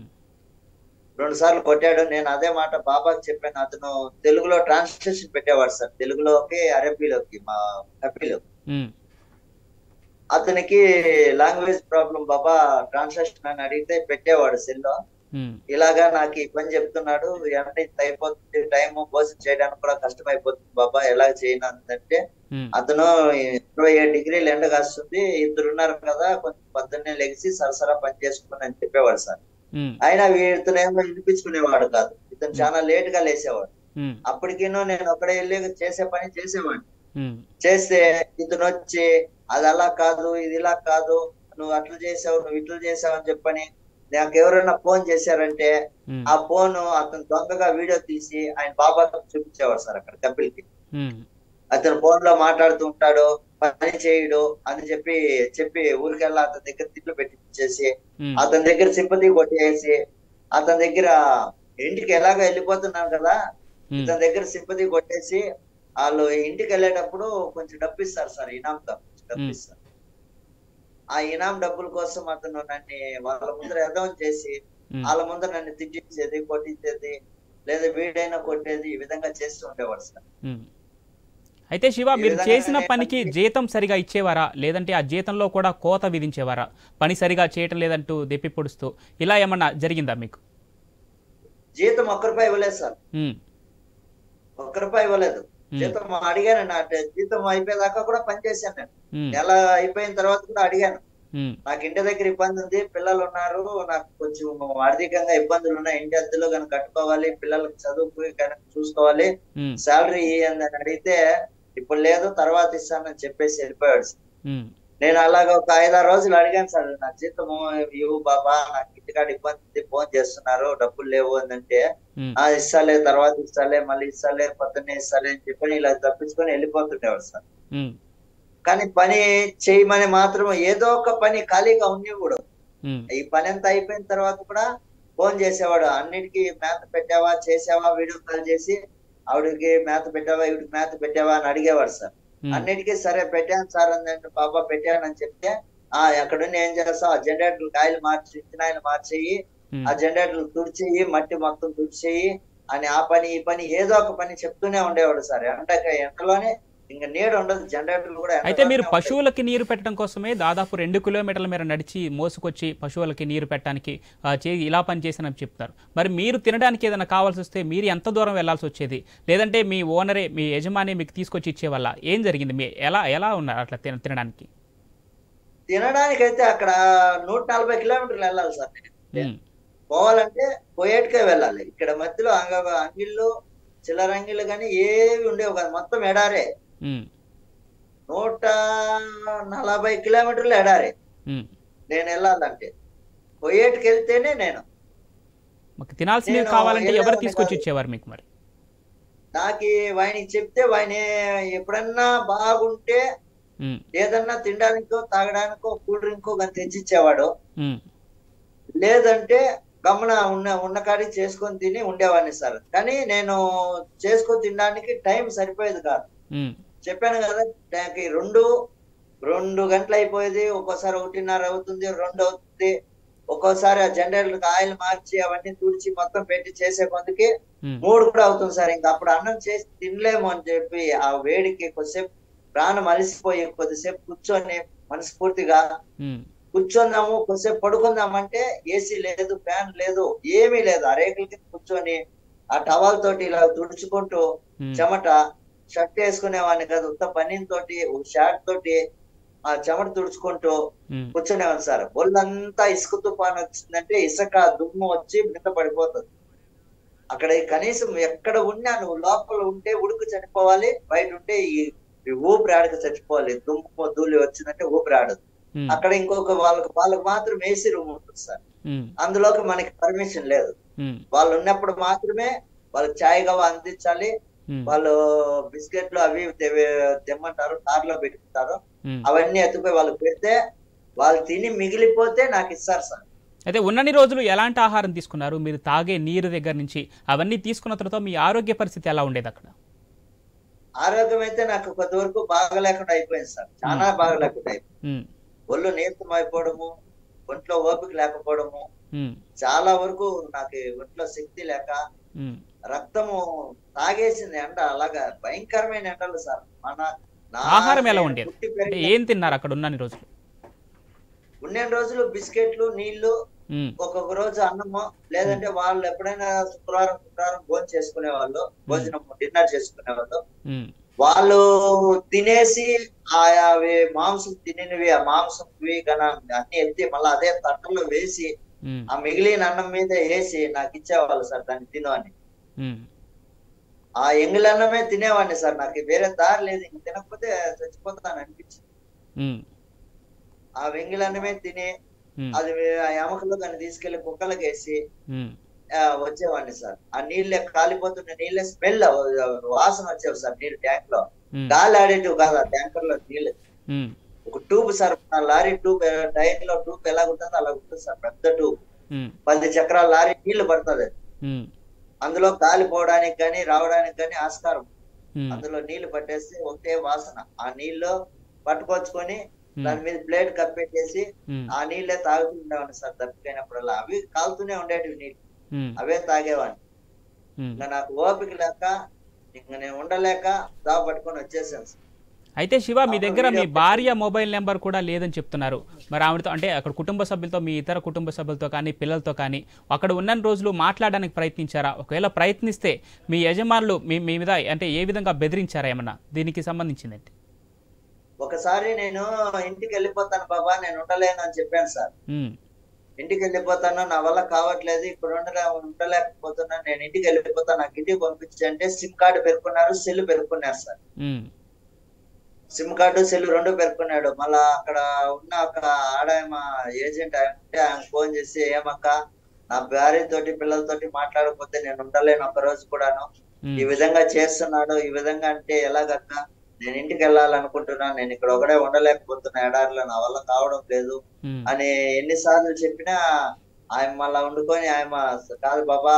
2 సార్లు కొట్టాడు. నేను అదే మాట బాబాకి చెప్పాను. అతను తెలుగులో ట్రాన్స్లేషన్ పెట్టేవాడు సార్, తెలుగులోకి అరబీలోకి మా కపిలో. ఉమ్, అతనికి లాంగ్వేజ్ ప్రాబ్లం బాబా, ట్రాన్స్లేషన్ అని అడిగితే పెట్టేవాడు సెల్లో. ఉమ్, ఇలాగా నాకు ఈ పని చెప్తున్నాడు, అంటే ఇంత అయిపోతుంది, టైం భోజనం చేయడానికి కూడా కష్టం అయిపోతుంది బాబా, ఎలా చేయను అంటే ఉమ్, అతను 27 డిగ్రీలు ఎండ కాస్తుంది, ఇద్దరు ఉన్నారు కదా, కొంచెం పొద్దున్నే లెగిసి సరసరా పని చేసుకుని అని చెప్పేవాడు సార్. ఉమ్, అయినా ఇతను ఏమో వినిపించుకునేవాడు కాదు. ఇతను చాలా లేట్ గా లేసేవాడు. ఉమ్, అప్పటికినో నేను అక్కడే వెళ్ళి చేసే పని చేసేవాడిని. ఉమ్, చేస్తే ఇతను వచ్చి అది అలా కాదు, ఇది ఇలా కాదు, నువ్వు అట్లా చేసావు, నువ్వు ఇట్లా చేసావు అని చెప్పని నాకు ఎవరైనా ఫోన్ చేశారంటే ఉమ్, ఆ ఫోన్ అతను దొంగగా వీడియో తీసి ఆయన బాబాకి చూపించేవాడు సార్ అక్కడ కపిల్కి. ఉమ్, అతను ఫోన్ లో మాట్లాడుతూ ఉంటాడు, పని చేయడు అని చెప్పి ఊరికెళ్ళా అతని దగ్గర తిట్లు పెట్టించేసి ఉమ్, అతని దగ్గర సింపతి కొట్టేసి అతని దగ్గర ఇంటికి ఎలాగో వెళ్ళిపోతున్నాను కదా, ఉమ్, ఇతని దగ్గర సింపతి కొట్టేసి వాళ్ళు ఇంటికి వెళ్ళేటప్పుడు కొంచెం డబ్బు ఇస్తారు సార్, ఇనాంతో డబ్బు ఇస్తారు. ఆ ఇనాం డబ్బుల కోసం అతను నన్ను వాళ్ళ ముందర ఎదవం చేసి ఉమ్, వాళ్ళ ముందర నన్ను తిట్టించేది, కొట్టించేది, లేదా వీడైనా కొట్టేది, ఈ విధంగా చేస్తూ ఉండేవాడు సార్. ఉమ్. అయితే శివ, మీరు చేసిన పనికి జీతం సరిగా ఇచ్చేవారా, లేదంటే ఆ జీతంలో కూడా కోత విధించేవారా? పని సరిగా చేయటం లేదంటూ దెప్పి పొడుస్తూ ఇలా ఏమన్నా జరిగిందా మీకు? జీతం ₹1 ఇవ్వలేదు సార్, ఉమ్, ₹1 ఇవ్వలేదు. జీతం అడిగాను, నా జీతం అయిపోయేదాకా కూడా పనిచేశాను నేను. ఉమ్, నెల అయిపోయిన తర్వాత కూడా అడిగాను. ఉమ్, నాకు ఇంటి దగ్గర ఇబ్బంది ఉంది, పిల్లలు ఉన్నారు, నాకు కొంచెం ఆర్థికంగా ఇబ్బందులు ఉన్నాయి, ఇంటి అద్దెలు కనుక కట్టుకోవాలి, పిల్లలకు చదువుకు కనుక చూసుకోవాలి, ఉమ్, శాలరీ అని అడిగితే ఇప్పుడు లేదు తర్వాత ఇస్తానని చెప్పేసి వెళ్ళిపోయాడు సార్. ఉమ్, నేను అలాగ ఒక 5-6 రోజులు అడిగాను సార్, నా జీతము ఇవ్వు బాబా, నాకు ఇంటికాడ ఇబ్బంది ఉంది, ఫోన్ చేస్తున్నారు, డబ్బులు లేవు అని అంటే ఉమ్, ఇస్తాలే, తర్వాత ఇస్తాలే, మళ్ళీ ఇస్తాలే, పొద్దున్నే ఇస్తాలే అని చెప్పని ఇలా తప్పించుకొని వెళ్ళిపోతుండేవాడు సార్. ఉమ్, కానీ పని చేయమని మాత్రం ఏదో ఒక పని ఖాళీగా ఉంది కూడా ఉమ్, ఈ పని అంతా అయిపోయిన తర్వాత కూడా ఫోన్ చేసేవాడు. అన్నిటికీ మేత పెట్టావా, చేసావా, వీడియో కాల్ చేసి ఆవిడకి మేత పెట్టావా, ఈవిడికి మేత పెట్టావా అని అడిగేవాడు సార్. ఉమ్, అన్నిటికీ సరే పెట్టాను సార్ అందంటే బాబా పెట్టానని చెప్తే ఎక్కడున్న ఏం చేస్తావు, ఆ జనరేటర్ ఆయిల్ మార్చి, ఇంజిన్ ఆయిల్ మార్చేయి, ఉమ్, ఆ జనరేటర్ తుడిచేయి, మట్టి మొత్తం తుడిచేయి అని ఆ పని ఈ పని ఏదో ఒక పని చెప్తూనే ఉండేవాడు సార్. ఎండలోనే ఇంకా నీడ ఉండదు, జనరేటర్లు కూడా అయితే మీరు ఎండలోనే ఉంటాయి. పశువులకి నీరు పెట్టడం కోసమే దాదాపు 2 కిలోమీటర్ల మేర నడిచి మోసుకొచ్చి పశువులకి నీరు పెట్టడానికి ఇలా పని చేశానని చెప్తారు. మరి మీరు తినడానికి ఏదైనా కావాల్సి వస్తే మీరు ఎంత దూరం వెళ్లాల్సి వచ్చేది? లేదంటే మీ ఓనరే, మీ యజమాని మీకు తీసుకొచ్చి ఇచ్చేవాళ్ళ? ఏం జరిగింది? మీ ఎలా ఉన్నారు అట్లా తినడానికి? తినడానికైతే అక్కడ 140 కిలోమీటర్లు వెళ్ళాలి సార్. ఉమ్, పోవాలంటే పోయేటికే వెళ్ళాలి. ఇక్కడ మధ్యలో అంగిళ్ళు చిల్లర అంగిళ్ళు కానీ ఏవి ఉండేవి కాదు, మొత్తం ఎడారే. ఉమ్, 140 కిలోమీటర్లు ఎడారే ఉమ్. నేను వెళ్ళాలంటే. పోయేటికి వెళ్తేనే మాకు తినాల్సినవి నేను కావాలంటే ఎవరు వెళ్ళేవాడిని తీసుకొచ్చి కాదు. ఇచ్చేవారు మీకు మరి? నాకు వాడికి చెప్తే వాడిని ఎప్పుడన్నా బాగుంటే ఉమ్, ఏదన్నా తినడానికో తాగడానికో కూల్ డ్రింకో కానీ తెచ్చిచ్చేవాడు. ఉమ్, లేదంటే గమన ఉన్న కాడికి చేసుకొని తిని ఉండేవాడిని సార్. కానీ నేను చేసుకొని తినడానికి టైం సరిపోయేది కాదు. ఉమ్, చెప్పాను కదా, నాకు రెండు గంటలు అయిపోయేది, ఒక్కోసారి 1:30 అవుతుంది, 2 అవుతుంది. ఒక్కోసారి ఆ జనరేటర్ ఆయిల్ మార్చి అవన్నీ తుడిచి మొత్తం పెట్టి చేసే కొందుకి ఉమ్, 3 కూడా అవుతుంది సార్. ఇంకా అప్పుడు అన్నం చేసి తినలేము అని చెప్పి ఆ వేడికి కొద్దిసేపు ప్రాణం అలసిపోయి కొద్దిసేపు కూర్చొని మనస్ఫూర్తిగా ఉమ్, కూర్చుందాము, కొద్దిసేపు పడుకుందామంటే ఏసీ లేదు, ఫ్యాన్ లేదు, ఏమీ లేదు. ఆ రేకుల కింద కూర్చొని ఆ టవల్ తోటి ఇలా తుడుచుకుంటూ ఉమ్, చెమట, షర్ట్ వేసుకునేవాడిని కాదు, ఉత్త పన్నీన్ తోటి ఒక షర్ట్ తోటి ఆ చెమట తుడుచుకుంటూ ఉమ్. కూర్చునేవాడిని సార్. ఒళ్ళంతా ఇసుక తుఫాను వచ్చిందంటే ఇసుక దుమ్ము వచ్చి మీద పడిపోతుంది. అక్కడ కనీసం ఎక్కడ ఉన్నా నువ్వు లోపల ఉంటే ఉడుకు చనిపోవాలి, బయట ఉంటే ఈ ఊపిరాడక చచ్చిపోవాలి. దుమ్ము ధూళి వచ్చిందంటే ఊపిరాడదు. ఉమ్, అక్కడ ఇంకొక వాళ్ళకి మాత్రం ఏసీ రూమ్ ఉంటుంది సార్. ఉమ్, అందులోకి మనకి పర్మిషన్ లేదు. ఉమ్, వాళ్ళు ఉన్నప్పుడు మాత్రమే వాళ్ళకి చాయ్ గవ అందించాలి. ఉమ్, వాళ్ళు బిస్కెట్లు అవి తెమ్మంటారు, కార్లో పెట్టుకుంటారు. ఉమ్. అవన్నీ ఎత్తుకుపోయి వాళ్ళకి పెడితే వాళ్ళు తిని మిగిలిపోతే నాకు ఇస్తారు సార్. అయితే ఉన్నన్ని రోజులు ఎలాంటి ఆహారం తీసుకున్నారు? మీరు తాగే నీరు దగ్గర నుంచి అవన్నీ తీసుకున్న తర్వాత మీ ఆరోగ్య పరిస్థితి ఎలా ఉండేది అక్కడ? ఆరోగ్యం అయితే నాకు కొంతవరకు బాగలేకుండా అయిపోయింది సార్, చాలా బాగలేకుండా అయిపోయింది. ఉమ్, ఒళ్ళు నీరసం అయిపోవడము, ఒంట్లో ఓపిక లేకపోవడము, ఉమ్, చాలా వరకు నాకు ఒంట్లో శక్తి లేక ఉమ్, రక్తము తాగేసింది. ఎండ అలాగా భయంకరమైన ఎండలు సార్. ఆహారం ఎలా నేను ఉండేది? పుట్టి అంటే పెరిగిన ఏం తిన్నారు అక్కడ ఉన్నన్ని రోజులు? ఉన్న రోజులు బిస్కెట్లు, నీళ్లు, ఉమ్, ఒక్కొక్క రోజు అన్నము. లేదంటే వాళ్ళు ఎప్పుడైనా శుక్రవారం భోజనం చేసుకునేవాళ్ళు, భోజనం డిన్నర్ చేసుకునేవాళ్ళు. ఉమ్, వాళ్ళు తినేసి అవి మాంసం తినినవి, ఆ మాంసంవి అన్ని ఎత్తి మళ్ళీ అదే తట్టలో వేసి ఉమ్, ఆ మిగిలిన అన్నం మీద వేసి నాకు ఇచ్చేవాళ్ళు సార్, దాన్ని తిను అని. ఉమ్, ఆ ఎంగిలి అన్నమే తినేవాడిని సార్. నాకు వేరే దారి లేదు, ఇంక తినకపోతే చచ్చిపోతాను అనిపించింది. ఉమ్, ఆ వెంగిలి అన్నమే తిని ఉమ్, అది ఆ ఎముకలు దాన్ని తీసుకెళ్లి కుక్కలకు వేసి ఉమ్, వచ్చేవాడిని సార్. ఆ నీళ్ళే కాలిపోతున్న నీళ్ళే స్మెల్ వాసన వచ్చేవి సార్. నీళ్ళు ట్యాంక్ లో ఉమ్, గాలి ఆడేటివి కాదు, ఆ ట్యాంకర్ లో నీళ్ళు. ఉమ్, ఒక ట్యూబ్ సార్, మన లారీ ట్యూబ్, టైర్ లో ట్యూబ్ ఎలా ఉంటుందో అలా ఉంటుంది సార్, పెద్ద ట్యూబ్. ఉమ్, 10 చక్రాల లారీ నీళ్లు పడుతుంది. ఉమ్, అందులో గాలి పోవడానికి కానీ రావడానికి కానీ ఆస్కారం. ఉమ్, అందులో నీళ్లు పట్టేస్తే ఒకటే వాసన. ఆ నీళ్ళు పట్టుకొచ్చుకొని ఉమ్, దాని మీద ప్లేట్ కప్పెట్టేసి ఉమ్, ఆ నీళ్ళే తాగుతూ ఉండేవాడిని సార్. తప్పిపోయినప్పుడల్లా అవి కాలుతూనే ఉండేటివి నీళ్ళు, ఉమ్, అవే తాగేవాడిని. ఉమ్. ఇంకా నాకు ఓపిక లేక ఇంకా నేను ఉండలేక దావ పట్టుకొని వచ్చేసాను సార్. అయితే శివ, మీ దగ్గర మీ భార్య మొబైల్ నెంబర్ కూడా లేదని చెప్తున్నారు. మరి ఆవిడతో, అంటే అక్కడ కుటుంబ సభ్యులతో, మీ ఇతర కుటుంబ సభ్యులతో కానీ పిల్లలతో కానీ అక్కడ ఉన్న రోజులు మాట్లాడడానికి ప్రయత్నించారా? ఒకవేళ ప్రయత్నిస్తే మీ యజమానులు మీ మీద అంటే ఏ విధంగా బెదిరించారా ఏమన్నా దీనికి సంబంధించిందంటే? ఒకసారి నేను ఇంటికి వెళ్ళిపోతాను బాబా, నేను ఉండలేను అని చెప్పాను సార్. ఉమ్, ఇంటికి వెళ్ళిపోతాను, నా వల్ల కావట్లేదు, ఇక్కడ ఉండలేకపోతున్నాను, నేను ఇంటికి వెళ్ళిపోతాను, నాకు ఇంటికి పంపించి అంటే సిమ్ కార్డు పెరుకున్నారు, సెల్ పెరుకున్నారు సార్. ఉమ్, సిమ్ కార్డు సెల్ 2 పెరుకున్నాడు. మళ్ళా అక్కడ ఉన్న ఒక ఆడాయమ ఏజెంట్ అంటే ఆయన ఫోన్ చేసి, ఏమక్క నా భార్యతోటి పిల్లలతోటి మాట్లాడకపోతే నేను ఉండలేను ఒక్క రోజు కూడాను, ఉమ్, ఈ విధంగా చేస్తున్నాడు, ఈ విధంగా అంటే ఎలాగక్క, నేను ఇంటికి వెళ్ళాలనుకుంటున్నాను, నేను ఇక్కడ ఒకడే ఉండలేకపోతున్నా ఎడారిలో, నా వల్ల కావడం లేదు ఉమ్, అని ఎన్నిసార్లు చెప్పినా ఆయన మళ్ళా వండుకొని ఆయన కాదు బాబా,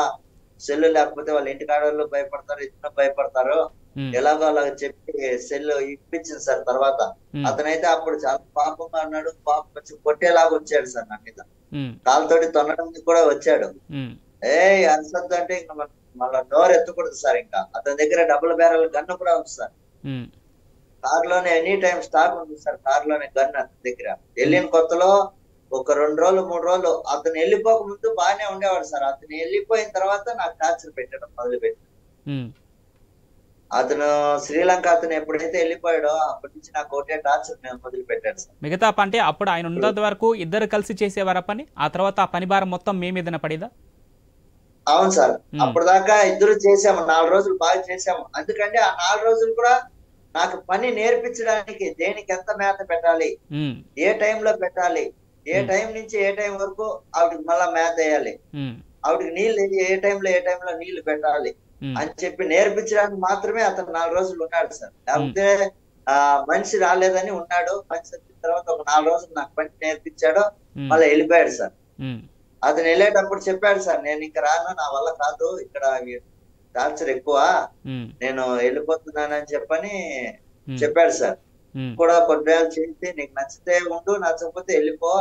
సెల్లు లేకపోతే వాళ్ళ ఇంటి కాడళ్ళు భయపడతారు, ఇతను భయపడతారు, ఉమ్, ఎలాగో అలాగ చెప్పి సెల్ ఇప్పించింది సార్. తర్వాత ఉమ్, అతనైతే అప్పుడు చాలా పాపంగా అన్నాడు, పాపం వచ్చి కొట్టేలాగా వచ్చాడు సార్ నా మీద, ఉమ్, కాలుతోటి తొనడానికి కూడా వచ్చాడు. ఉమ్, అరసద్దు అంటే ఇంకా మళ్ళా నోరు ఎత్తకూడదు సార్. ఇంకా అతని దగ్గర డబుల్ బ్యారల్ గన్ను కూడా ఉంది సార్. ఉమ్. కార్లోనే ఎనీ టైం స్టాక్ ఉంది సార్, కార్లోనే గన్ అతని దగ్గర. వెళ్ళిన కొత్తలో ఒక 2 రోజులు 3 రోజులు అతను వెళ్ళిపోక ముందు బాగానే ఉండేవాడు సార్. అతను వెళ్ళిపోయిన తర్వాత నాకు టార్చర్ పెట్టడం మొదలుపెట్టి. అతను శ్రీలంక అతను ఎప్పుడైతే వెళ్ళిపోయాడో అప్పటి నుంచి నాకు ఒకటే టార్చర్ మొదలు పెట్టాడు సార్. మిగతా అంటే అప్పుడు ఆయన ఉన్నంత వరకు ఇద్దరు కలిసి చేసేవారా పని, ఆ తర్వాత ఆ పని భారం మొత్తం మీ మీదన పడిదా? అవును సార్, అప్పటిదాకా ఇద్దరు చేసాము, 4 రోజులు బాగా చేసాము. అందుకంటే ఆ 4 రోజులు కూడా నాకు పని నేర్పించడానికి, దేనికి ఎంత మేత పెట్టాలి, ఏ టైంలో పెట్టాలి, ఏ టైం నుంచి ఏ టైం వరకు ఆవిడకి మళ్ళా మేత వేయాలి, ఆవిడకి నీళ్ళు ఏ టైంలో నీళ్లు పెట్టాలి అని చెప్పి నేర్పించడానికి మాత్రమే అతను 4 రోజులు ఉన్నాడు సార్. లేకపోతే మనిషి రాలేదని ఉన్నాడు. మనిషి వచ్చిన తర్వాత ఒక 4 రోజులు నాకు పని నేర్పించాడు, మళ్ళీ వెళ్ళిపోయాడు సార్. అతను వెళ్ళేటప్పుడు చెప్పాడు సార్, నేను ఇంకా రాను, నా వల్ల కాదు, ఇక్కడ టార్చర్ ఎక్కువ, నేను వెళ్ళిపోతున్నానని చెప్పని చెప్పాడు సార్. కూడా కొన్ని రోజులు చేసి నీకు నచ్చితే ఉండు, నచ్చకపోతే వెళ్ళిపో,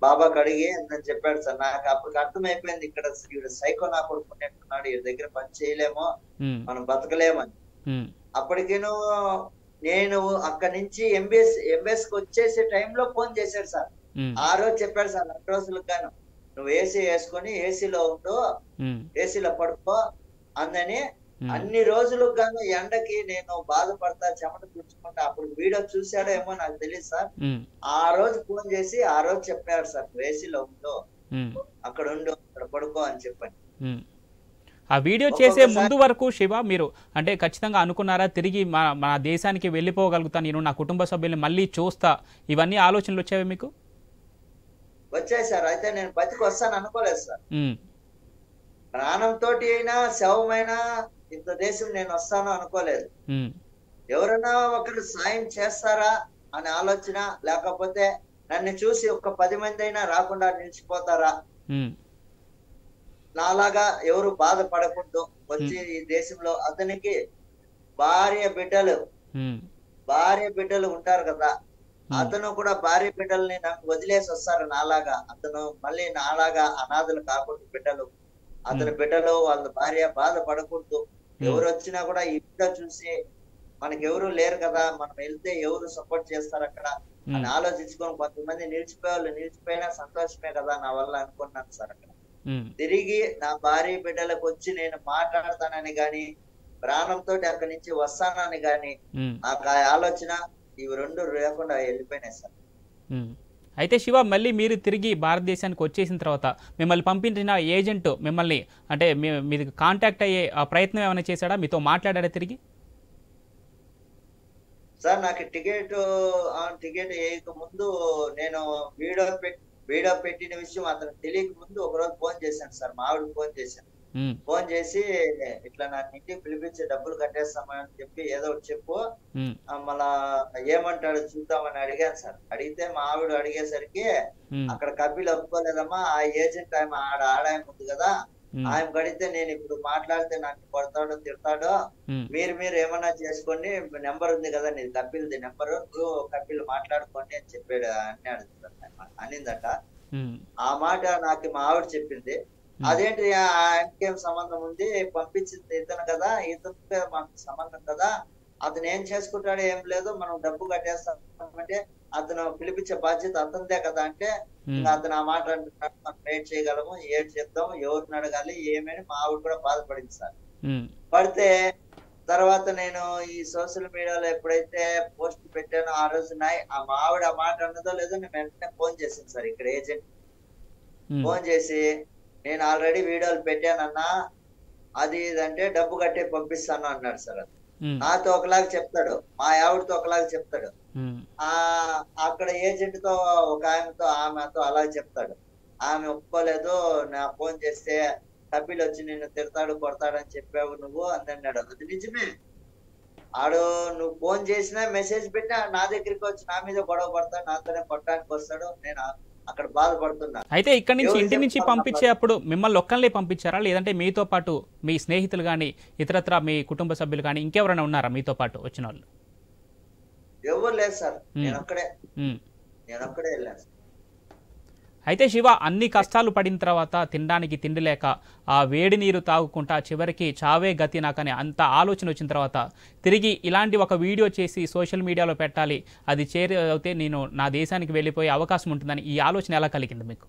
బాబాకి అడిగి అని చెప్పాడు సార్. నాకు అప్పటికి అర్థమైపోయింది, ఇక్కడ సైకో నా కొడుకున్నాడు, ఈ దగ్గర పని చేయలేమో, మనం బతకలేమని. అప్పటికేను నేను అక్కడి నుంచి ఎంబీఎస్ కి వచ్చేసే టైంలో ఫోన్ చేశాడు సార్. ఆ రోజు చెప్పాడు సార్, 2 రోజులకు గాను నువ్వు ఏసీ వేసుకొని ఏసీలో ఉండు, ఏసీలో పడుకో అందని. అన్ని రోజులకు గాను ఎండకి నేను బాధపడతా, చెమట తుడుచుకుంటా. అప్పుడు వీడియో చూసాడో ఏమో నాకు తెలియదు సార్. ఆ రోజు ఫోన్ చేసి ఆ రోజు చెప్పాడు సార్, నువ్వు ఏసీలో ఉండు, అక్కడ ఉండు, అక్కడ పడుకో అని చెప్పండి. ఆ వీడియో చేసే ముందు వరకు శివ మీరు అంటే ఖచ్చితంగా అనుకున్నారా, తిరిగి మన దేశానికి వెళ్ళిపోగలుగుతా, నేను నా కుటుంబ సభ్యుల్ని మళ్ళీ చూస్తా, ఇవన్నీ ఆలోచనలు వచ్చాయి మీకు? వచ్చాయి సార్. అయితే నేను బతికి వస్తాను అనుకోలేదు సార్. ప్రాణంతో అయినా శవమైనా ఇంత దేశం నేను వస్తాను అనుకోలేదు. ఎవరైనా ఒకరు సాయం చేస్తారా అనే ఆలోచన, లేకపోతే నన్ను చూసి ఒక 10 మంది అయినా రాకుండా నిలిచిపోతారా, నాలాగా ఎవరు బాధపడకూడదు వచ్చి ఈ దేశంలో. అతనికి భార్య బిడ్డలు ఉంటారు కదా, అతను కూడా భార్య బిడ్డల్ని నాకు వదిలేసి వస్తారు నాలాగా. అతను మళ్ళీ నాలాగా అనాథలు కాకూడదు బిడ్డలు, అతని బిడ్డలు వాళ్ళ భార్య బాధపడకూడదు. ఎవరు వచ్చినా కూడా ఈ బిడ్డ చూసి మనకి ఎవరు లేరు కదా, మనం వెళ్తే ఎవరు సపోర్ట్ చేస్తారు అక్కడ అని ఆలోచించుకొని కొంతమంది నిలిచిపోయినా సంతోషమే కదా నా వల్ల అనుకున్నాను సార్. అక్కడ తిరిగి నా భార్య బిడ్డలకు వచ్చి నేను మాట్లాడతానని గాని, ప్రాణంతో అక్కడి నుంచి వస్తానని గాని నాకు ఆ ఆలోచన ఇవి 2 లేకుండా వెళ్ళిపోయినాయి సార్. అయితే శివ, మళ్ళీ మీరు తిరిగి భారతదేశానికి వచ్చేసిన తర్వాత మిమ్మల్ని పంపించిన ఏజెంట్ మిమ్మల్ని అంటే మీది కాంటాక్ట్ అయ్యే ప్రయత్నం ఏమైనా చేశాడా, మీతో మాట్లాడారా తిరిగి? సార్ నాకు టికెట్ వేయక ముందు నేను వీడియో పెట్టిన విషయం అతను తెలియక ముందు ఒకరోజు ఫోన్ చేశాను సార్. మా ఆవిడకి ఫోన్ చేసి ఇట్లా నాకు ఇంటికి పిలిపించే డబ్బులు కట్టేస్తామని చెప్పి ఏదో ఒకటి చెప్పు, మళ్ళా ఏమంటాడు చూద్దామని అడిగాను సార్. అడిగితే మా ఆవిడ అడిగేసరికి అక్కడ కపిల్ ఒప్పుకోలేదమ్మా, ఆ ఏజెంట్ ఆడాయన ఉంది కదా, ఆయన కడితే నేను ఇప్పుడు మాట్లాడితే నాకు కొడతాడో తిడతాడో, మీరు ఏమన్నా చేసుకోండి, నెంబర్ ఉంది కదా నీది కపిల్ది నెంబరు, కపిల్ మాట్లాడుకోండి అని చెప్పాడు అనిందట. ఆ మాట నాకు మా ఆవిడ చెప్పింది. అదేంటి ఆయనకేం సంబంధం ఉంది, పంపించింది ఇతను కదా, ఇతను మాకు సంబంధం కదా, అతను ఏం చేసుకుంటాడో ఏం లేదు, మనం డబ్బు కట్టేస్తామంటే అతను పిలిపించే బాధ్యత అతనిదే కదా అంటే, అతను ఆ మాట అంటున్నాడు, మనం ఏం చేయగలము, ఏం చేద్దాం, ఎవరిని అడగాలి ఏమని మా ఆవిడ కూడా బాధపడింది సార్. పడితే తర్వాత నేను ఈ సోషల్ మీడియాలో ఎప్పుడైతే పోస్ట్ పెట్టానో ఆ రోజు మా ఆవిడ ఆ మాట అన్నదో లేదో నేను వెంటనే ఫోన్ చేశాను సార్. ఇక్కడ ఏజెంట్ ఫోన్ చేసి, నేను ఆల్రెడీ వీడియోలు పెట్టానన్నా, అది ఇదంటే డబ్బు కట్టే పంపిస్తాను అన్నాడు సార్. నాతో ఒకలాగా చెప్తాడు, మా ఆవిడతో ఒకలాగా చెప్తాడు, అక్కడ ఏజెంట్ తో ఒక ఆమెతో అలాగే చెప్తాడు. ఆమె ఒప్పుకోలేదు, నా ఫోన్ చేస్తే కపిల్ వచ్చి నిన్ను తిడతాడు కొడతాడని చెప్పావు నువ్వు అన్నాడు. అది నిజమే, ఆడు నువ్వు ఫోన్ చేసినా మెసేజ్ పెట్టినా నా దగ్గరికి వచ్చి నా మీద గొడవ పడతాడు, నాతోనే కొట్టడానికి వస్తాడు, నేను అక్కడ బాధపడుతున్నా. అయితే ఇక్కడ నుంచి ఇంటి నుంచి పంపించేటప్పుడు మిమ్మల్ని ఒక్కళ్ళే పంపించారా, లేదంటే మీతో పాటు మీ స్నేహితులు కానీ ఇతరత్ర మీ కుటుంబ సభ్యులు కానీ ఇంకెవరైనా ఉన్నారా మీతో పాటు వచ్చిన వాళ్ళు? ఎవరు లేదు సార్, నేను ఒక్కడే వెళ్ళాను. అయితే శివ అన్ని కష్టాలు పడిన తర్వాత తినడానికి తిండి లేక ఆ వేడి నీరు తాగుకుంటా చివరికి చావే గతి నాకని అంత ఆలోచన వచ్చిన తర్వాత తిరిగి ఇలాంటి ఒక వీడియో చేసి సోషల్ మీడియాలో పెట్టాలి, అది చేరితే నేను నా దేశానికి వెళ్ళిపోయే అవకాశం ఉంటుందని ఈ ఆలోచన ఎలా కలిగింది మీకు?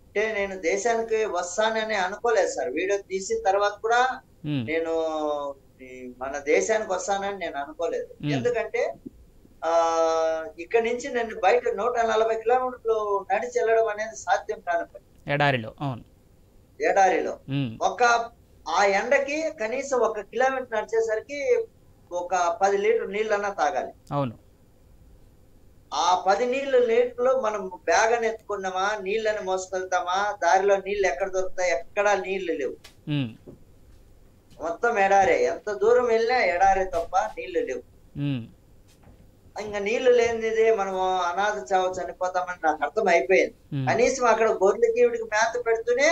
అంటే నేను దేశానికి వస్తానని అనుకోలేదు సార్. వీడియో తీసిన తర్వాత కూడా నేను మన దేశానికి వస్తానని నేను అనుకోలేదు. ఎందుకంటే ఇక్కడ నుంచి నేను బయట 140 కిలోమీటర్లు నడిచి వెళ్ళడం అనేది సాధ్యం కాని పని. ఎడారిలో ఆ ఎండకి కనీసం 1 కిలోమీటర్ నడిచేసరికి ఒక 10 లీటర్ నీళ్ళన్నా తాగాలి. అవును. ఆ 10 లీటర్లు మనం బ్యాగ్ అని ఎత్తుకున్నామా, నీళ్ళని మోసుకెళ్తామా, దారిలో నీళ్ళు ఎక్కడ దొరుకుతాయి, ఎక్కడా నీళ్లు లేవు, మొత్తం ఎడారే. ఎంత దూరం వెళ్ళినా ఎడారే తప్ప నీళ్లు లేవు. ఇంకా నీళ్లు లేనిది మనం అనాథ చావు చనిపోతామని నాకు అర్థం అయిపోయింది. కనీసం అక్కడ గొర్రెలకి వీడికి మేత పెడుతూనే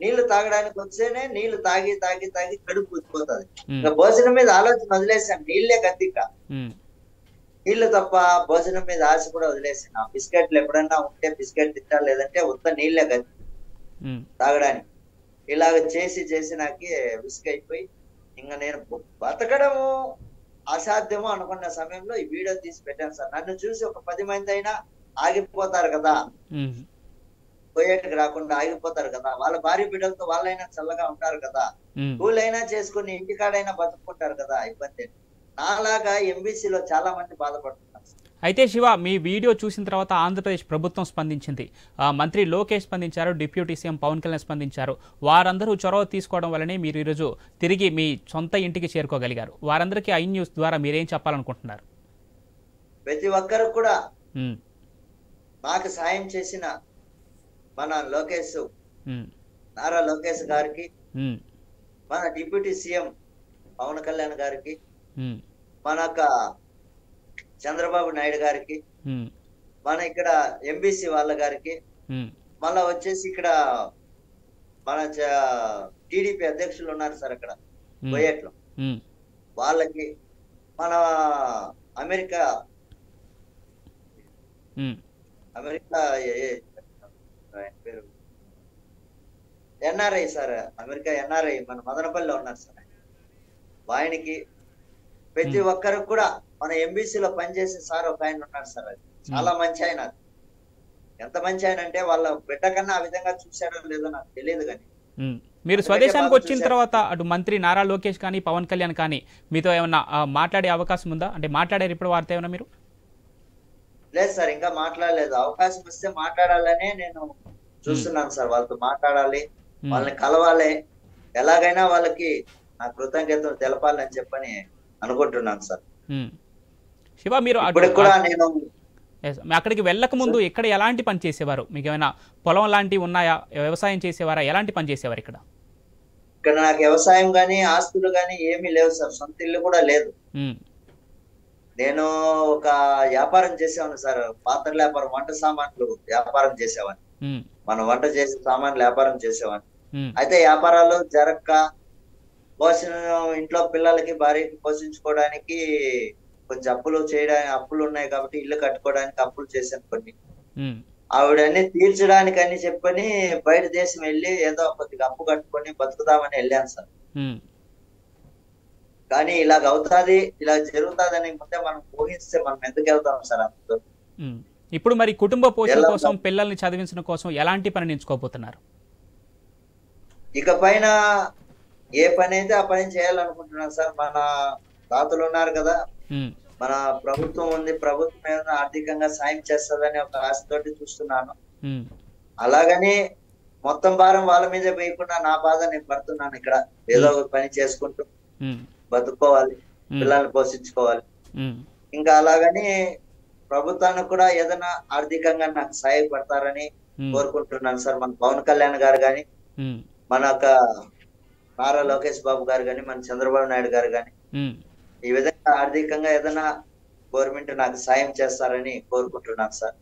నీళ్లు తాగడానికి వస్తేనే నీళ్లు తాగి తాగి తాగి కడుపు కూర్చిపోతుంది. ఇంకా భోజనం మీద ఆలోచన వదిలేసాను, నీళ్లే గతిక, నీళ్లు తప్ప భోజనం మీద ఆశ కూడా వదిలేసాను. ఆ బిస్కెట్లు ఎప్పుడన్నా ఉంటే బిస్కెట్ తింటా, లేదంటే ఉత్త నీళ్లే గతి తాగడానికి. ఇలాగ చేసి నాకు విసుగైపోయి ఇంకా నేను బతకడము అసాధ్యము అనుకున్న సమయంలో ఈ వీడియో తీసి పెట్టాను సార్. నన్ను చూసి ఒక 10 మంది అయినా ఆగిపోతారు కదా, పోయేటికి రాకుండా ఆగిపోతారు కదా, వాళ్ళ భార్య బిడ్డలతో వాళ్ళైనా చల్లగా ఉంటారు కదా, కూలైనా చేసుకుని ఇంటికాడైనా బతుకుంటారు కదా, ఇబ్బంది. నాలాగా ఎంబీసీలో చాలా మంది బాధపడుతున్నారు. అయితే శివ, మీ వీడియో చూసిన తర్వాత ఆంధ్రప్రదేశ్ ప్రభుత్వం స్పందించింది, మంత్రి లోకేష్ స్పందించారు, డిప్యూటీ సీఎం పవన్ కళ్యాణ్ స్పందించారు. వారందరూ చొరవ తీసుకోవడం వల్లనే మీరు ఈరోజు తిరిగి మీ సొంత ఇంటికి చేరుకోగలిగారు. వారందరికీ ఐ న్యూస్ ద్వారా మీరేం చెప్పాలనుకుంటున్నారు? ప్రతి ఒక్కరు కూడా మాకు సాయం చేసిన మన లోకేష్, నారా లోకేష్ గారికి, మన డిప్యూటీ సీఎం పవన్ కళ్యాణ్ గారికి, మన చంద్రబాబు నాయుడు గారికి, మన ఇక్కడ ఎంబీసీ వాళ్ళ గారికి, మళ్ళా వచ్చేసి ఇక్కడ మన టీడీపీ అధ్యక్షులు ఉన్నారు సార్ అక్కడ బొయ్యట్లో, వాళ్ళకి, మన అమెరికా పేరు ఎన్ఆర్ఐ సార్, అమెరికా ఎన్ఆర్ఐ మన మదనపల్లిలో ఉన్నారు సార్, ఆయనకి, ప్రతి ఒక్కరికి కూడా మన ఎంబీసీలో పనిచేసే సార్ ఒక ఆయన ఉన్నారు సార్, అది చాలా మంచి ఆయన. ఎంత మంచి ఆయన అంటే వాళ్ళ బిడ్డ కన్నా ఆ విధంగా చూశారో లేదో నాకు తెలియదు. కానీ మీరు స్వదేశానికి వచ్చిన తర్వాత అటు మంత్రి నారా లోకేష్ కానీ పవన్ కళ్యాణ్ కానీ మీతో ఏమన్నా మాట్లాడే అవకాశం ఉందా? అంటే మాట్లాడారు ఇప్పుడు వారితో ఏమన్నా మీరు? లేదు సార్, ఇంకా మాట్లాడలేదు. అవకాశం వస్తే మాట్లాడాలనే నేను చూస్తున్నాను సార్. వాళ్ళతో మాట్లాడాలి, వాళ్ళని కలవాలి, ఎలాగైనా వాళ్ళకి నా కృతజ్ఞతలు తెలపాలని చెప్పని అనుకుంటున్నాను సార్. శివ, మీరు అక్కడికి వెళ్ళక ముందు ఇక్కడ ఎలాంటి పని చేసేవారు? మీకు ఏమైనా పొలం లాంటివి ఉన్నాయా? వ్యవసాయం చేసేవారా? ఎలాంటి పని చేసేవారు ఇక్కడ? ఇక్కడ నాకు వ్యవసాయం గానీ ఆస్తులు గానీ ఏమీ లేవు సార్, సొంత ఇల్లు కూడా లేదు. నేను ఒక వ్యాపారం చేసేవాడిని సార్, పాత్రల వ్యాపారం, వంట సామాన్లు వ్యాపారం చేసేవాడిని, మనం వంట చేసే సామాన్లు వ్యాపారం చేసేవాడిని. అయితే వ్యాపారాలు జరక్క ఇంట్లో పిల్లలకి భార్యకి పోషించుకోవడానికి కొంచెం అప్పులు ఉన్నాయి కాబట్టి ఇల్లు కట్టుకోవడానికి అప్పులు చేశాను కొన్ని. ఆవిడన్ని తీర్చడానికి అని చెప్పని బయట దేశం వెళ్ళి ఏదో కొద్దిగా అప్పు కట్టుకొని బతుకుదామని వెళ్ళాను సార్. కానీ ఇలాగ అవుతాది, ఇలా జరుగుతాదని ముందే మనం ఊహిస్తే మనం ఎందుకు వెళ్తాం సార్ అందులో. ఇప్పుడు మరి కుటుంబ పోషణ కోసం, పిల్లల్ని చదివించడం కోసం ఎలాంటి పని ఎంచుకోబోతున్నారు? ఇక పైన ఏ పని అయితే ఆ పని చేయాలనుకుంటున్నాను సార్. మన తాతలు ఉన్నారు కదా, మన ప్రభుత్వం ఉంది, ప్రభుత్వం మీద ఆర్థికంగా సాయం చేస్తుందని ఒక ఆశతోటి చూస్తున్నాను. అలాగని మొత్తం భారం వాళ్ళ మీద వేయకుండా నా బాధ నేను పడుతున్నాను. ఇక్కడ ఏదో ఒక పని చేసుకుంటూ బతుకోవాలి, పిల్లల్ని పోషించుకోవాలి. ఇంకా అలాగని ప్రభుత్వానికి కూడా ఏదైనా ఆర్థికంగా నాకు సహాయపడతారని కోరుకుంటున్నాను సార్. మన పవన్ కళ్యాణ్ గారు గాని, మన నారా లోకేష్ బాబు గారు గాని, మన చంద్రబాబు నాయుడు గారు గాని ఈ విధంగా ఆర్థికంగా ఏదైనా గవర్నమెంట్ నాకు సాయం చేస్తారని కోరుకుంటున్నాను సార్.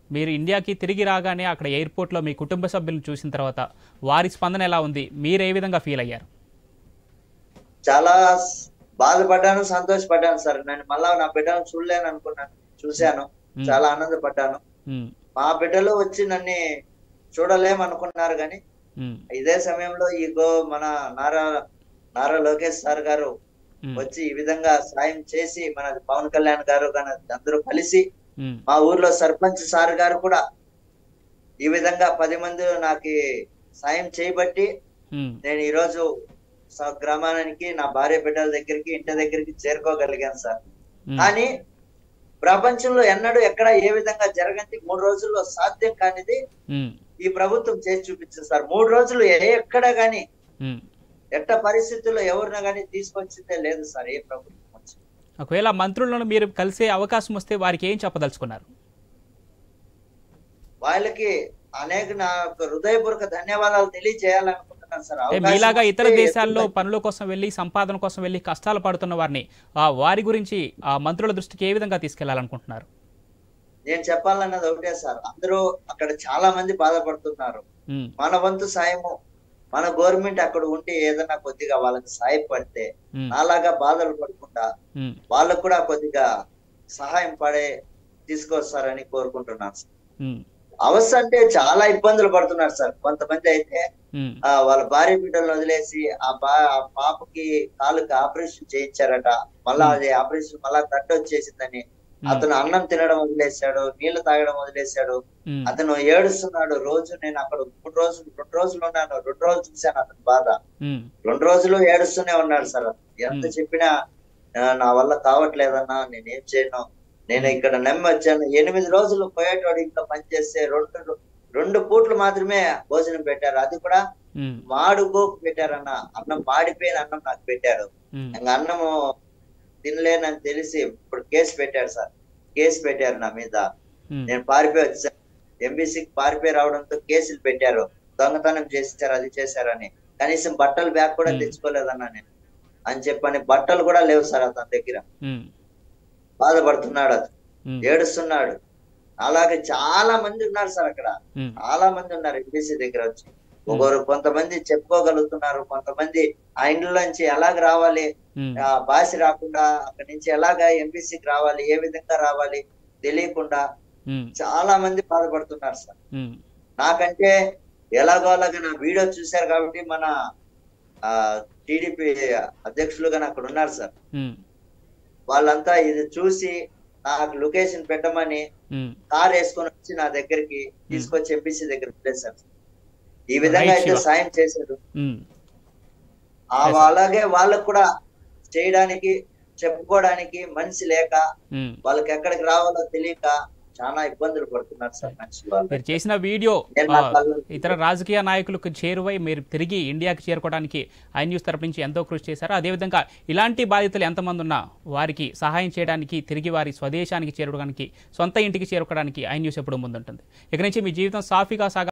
మీరు ఇండియాకి తిరిగి రాగానే అక్కడ ఎయిర్పోర్ట్ లో మీ కుటుంబ సభ్యులను చూసిన తర్వాత వారి స్పందన ఎలా ఉంది? మీరు ఏ విధంగా ఫీల్ అయ్యారు? చాలా బాధపడ్డాను, సంతోషపడ్డాను సార్. నేను మళ్ళా నా బిడ్డను చూడలేను అనుకున్నాను, చూశాను, చాలా ఆనందపడ్డాను. మా బిడ్డలు వచ్చి నన్ను చూడలేమనుకున్నారు కానీ ఉమ్, ఇదే సమయంలో మన నారా నారా లోకేష్ సార్ గారు ఉమ్, వచ్చి ఈ విధంగా సాయం చేసి మన పవన్ కళ్యాణ్ గారు కానీ అందరూ కలిసి ఉమ్, మా ఊర్లో సర్పంచ్ సార్ గారు కూడా ఈ విధంగా 10 మంది నాకు సాయం చేయబట్టి ఉమ్, నేను ఈ రోజు గ్రామానికి నా భార్య బిడ్డల దగ్గరికి ఇంటి దగ్గరికి చేరుకోగలిగాను సార్. ఉమ్, కానీ ప్రపంచంలో ఎన్నడూ ఎక్కడ ఏ విధంగా జరగంది 3 రోజుల్లో సాధ్యం కానిది ఉమ్, ఈ ప్రభుత్వం చేసి చూపించింది సార్. 3 రోజులు ఎక్కడ గాని ఉమ్. ఎట్ట పరిస్థితుల్లో ఎవరిన గాని తీసుకొచ్చిందే లేదు సార్ ఏ ప్రభుత్వం వచ్చి. ఒకవేళ మంత్రులను మీరు కలిసే అవకాశం వస్తే వారికి ఏం చెప్పదలుచుకున్నారు? వాళ్ళకి అనేక నా హృదయపూర్వక ధన్యవాదాలు తెలియజేయాలనుకుంటున్నాను సార్. అంటే అవకాశం మీలాగా ఇతర వస్తే దేశాల్లో ఎప్పుడు పనుల కోసం వెళ్ళి సంపాదన కోసం వెళ్ళి కష్టాలు పడుతున్న వారిని వారి గురించి ఆ మంత్రుల దృష్టికి ఏ విధంగా తీసుకెళ్లాలనుకుంటున్నారు? నేను చెప్పాలన్నది ఒకటే సార్, అందరూ అక్కడ చాలా మంది బాధపడుతున్నారు. ఉమ్, మన వంతు సాయము మన గవర్నమెంట్ అక్కడ ఉండి ఏదైనా కొద్దిగా వాళ్ళకి సాయపడితే ఉమ్, నాలాగా బాధలు పడకుండా ఉమ్, వాళ్ళకు కూడా కొద్దిగా సహాయం తీసుకొస్తారని కోరుకుంటున్నాను సార్. ఉమ్, అవస్థ అంటే చాలా ఇబ్బందులు పడుతున్నారు సార్. కొంతమంది అయితే ఉమ్, వాళ్ళ భార్య బిడ్డలను వదిలేసి ఆ పాపకి కాలుకి ఆపరేషన్ చేయించారట. మళ్ళా అది ఆపరేషన్ మళ్ళా కట్ట వచ్చేసిందని అతను అన్నం తినడం వదిలేశాడు, నీళ్లు తాగడం వదిలేశాడు. ఉమ్, అతను ఏడుస్తున్నాడు రోజు. నేను అక్కడ 2 రోజులు ఉన్నాను. 2 రోజులు చూశాను అతని బాధ. ఉమ్, 2 రోజులు ఏడుస్తూనే ఉన్నాడు సార్. ఎంత చెప్పినా నా వల్ల కావట్లేదన్నా, నేనేం చేయను, నేను ఇక్కడ నమ్మి వచ్చాను. 8 రోజులు పోయేటోడు ఇంకా పనిచేస్తే 2 పూట్లు మాత్రమే భోజనం పెట్టారు. అది కూడా ఉమ్, మాడుకోకు పెట్టారన్న. అన్నం మాడిపోయిన అన్నం నాకు పెట్టారు. ఉమ్, ఇంకా అన్నము తినలేనని తెలిసి ఇప్పుడు కేసు పెట్టారు సార్. కేసు పెట్టారు నా మీద. ఉమ్, నేను పారిపోయి వచ్చాను. ఎంబీసీకి పారిపోయి రావడంతో కేసులు పెట్టారు. దొంగతనం చేశారు, అది చేశారని. కనీసం బట్టలు బ్యాగ్ కూడా తెచ్చుకోలేదన్నా నేను అని చెప్పని. బట్టలు కూడా లేవు సార్ అతని దగ్గర. ఉమ్, బాధపడుతున్నాడు, అతను ఉమ్, ఏడుస్తున్నాడు. అలాగే చాలా మంది ఉన్నారు సార్ అక్కడ. ఉమ్, చాలా మంది ఉన్నారు ఎంబీసీ దగ్గర వచ్చి. ఒకరు కొంతమంది చెప్పుకోగలుగుతున్నారు, కొంతమంది ఆ ఇండ్లోంచి ఎలాగ రావాలి, ఉమ్, భాష రాకుండా అక్కడి నుంచి ఎలాగ ఎంబీసీకి రావాలి, ఏ విధంగా రావాలి తెలియకుండా ఉమ్, చాలా మంది బాధపడుతున్నారు సార్. ఉమ్, నాకంటే ఎలాగో అలాగా నా వీడియో చూశారు కాబట్టి మన టీడీపీ అధ్యక్షులుగా అక్కడ ఉన్నారు సార్. ఉమ్, వాళ్ళంతా ఇది చూసి నాకు లొకేషన్ పెట్టమని ఉమ్. కార్ వేసుకొని వచ్చి నా దగ్గరికి తీసుకొచ్చి ఎంపీసీ దగ్గర పెట్టేశారు. ఈ విధంగా అయితే సాయం చేశారు. ఉమ్, అలాగే వాళ్ళకు కూడా చేయడానికి చెప్పుకోవడానికి మనిషి లేక ఉమ్. వాళ్ళకి ఎక్కడికి రావాలో తెలియక చాలా ఇబ్బందులు పడుతున్నారు సార్ మనిషి వాళ్ళు. మీరు చేసిన వీడియో నేను నా కళ్ళు- ఇతర రాజకీయ నాయకులకు చేరువై మీరు తిరిగి ఇండియాకి చేరుకోవడానికి ఐ న్యూస్ తరపు నుంచి ఎంతో కృషి చేశారు. అదేవిధంగా ఇలాంటి బాధితులు ఎంతమంది ఉన్నా వారికి సహాయం చేయడానికి, తిరిగి వారి స్వదేశానికి చేరుకోవడానికి, సొంత ఇంటికి చేరుకోవడానికి ఐ న్యూస్ ఎప్పుడు ముందుంటుంది. ఇక నుంచి మీ జీవితం సాఫీగా సాగా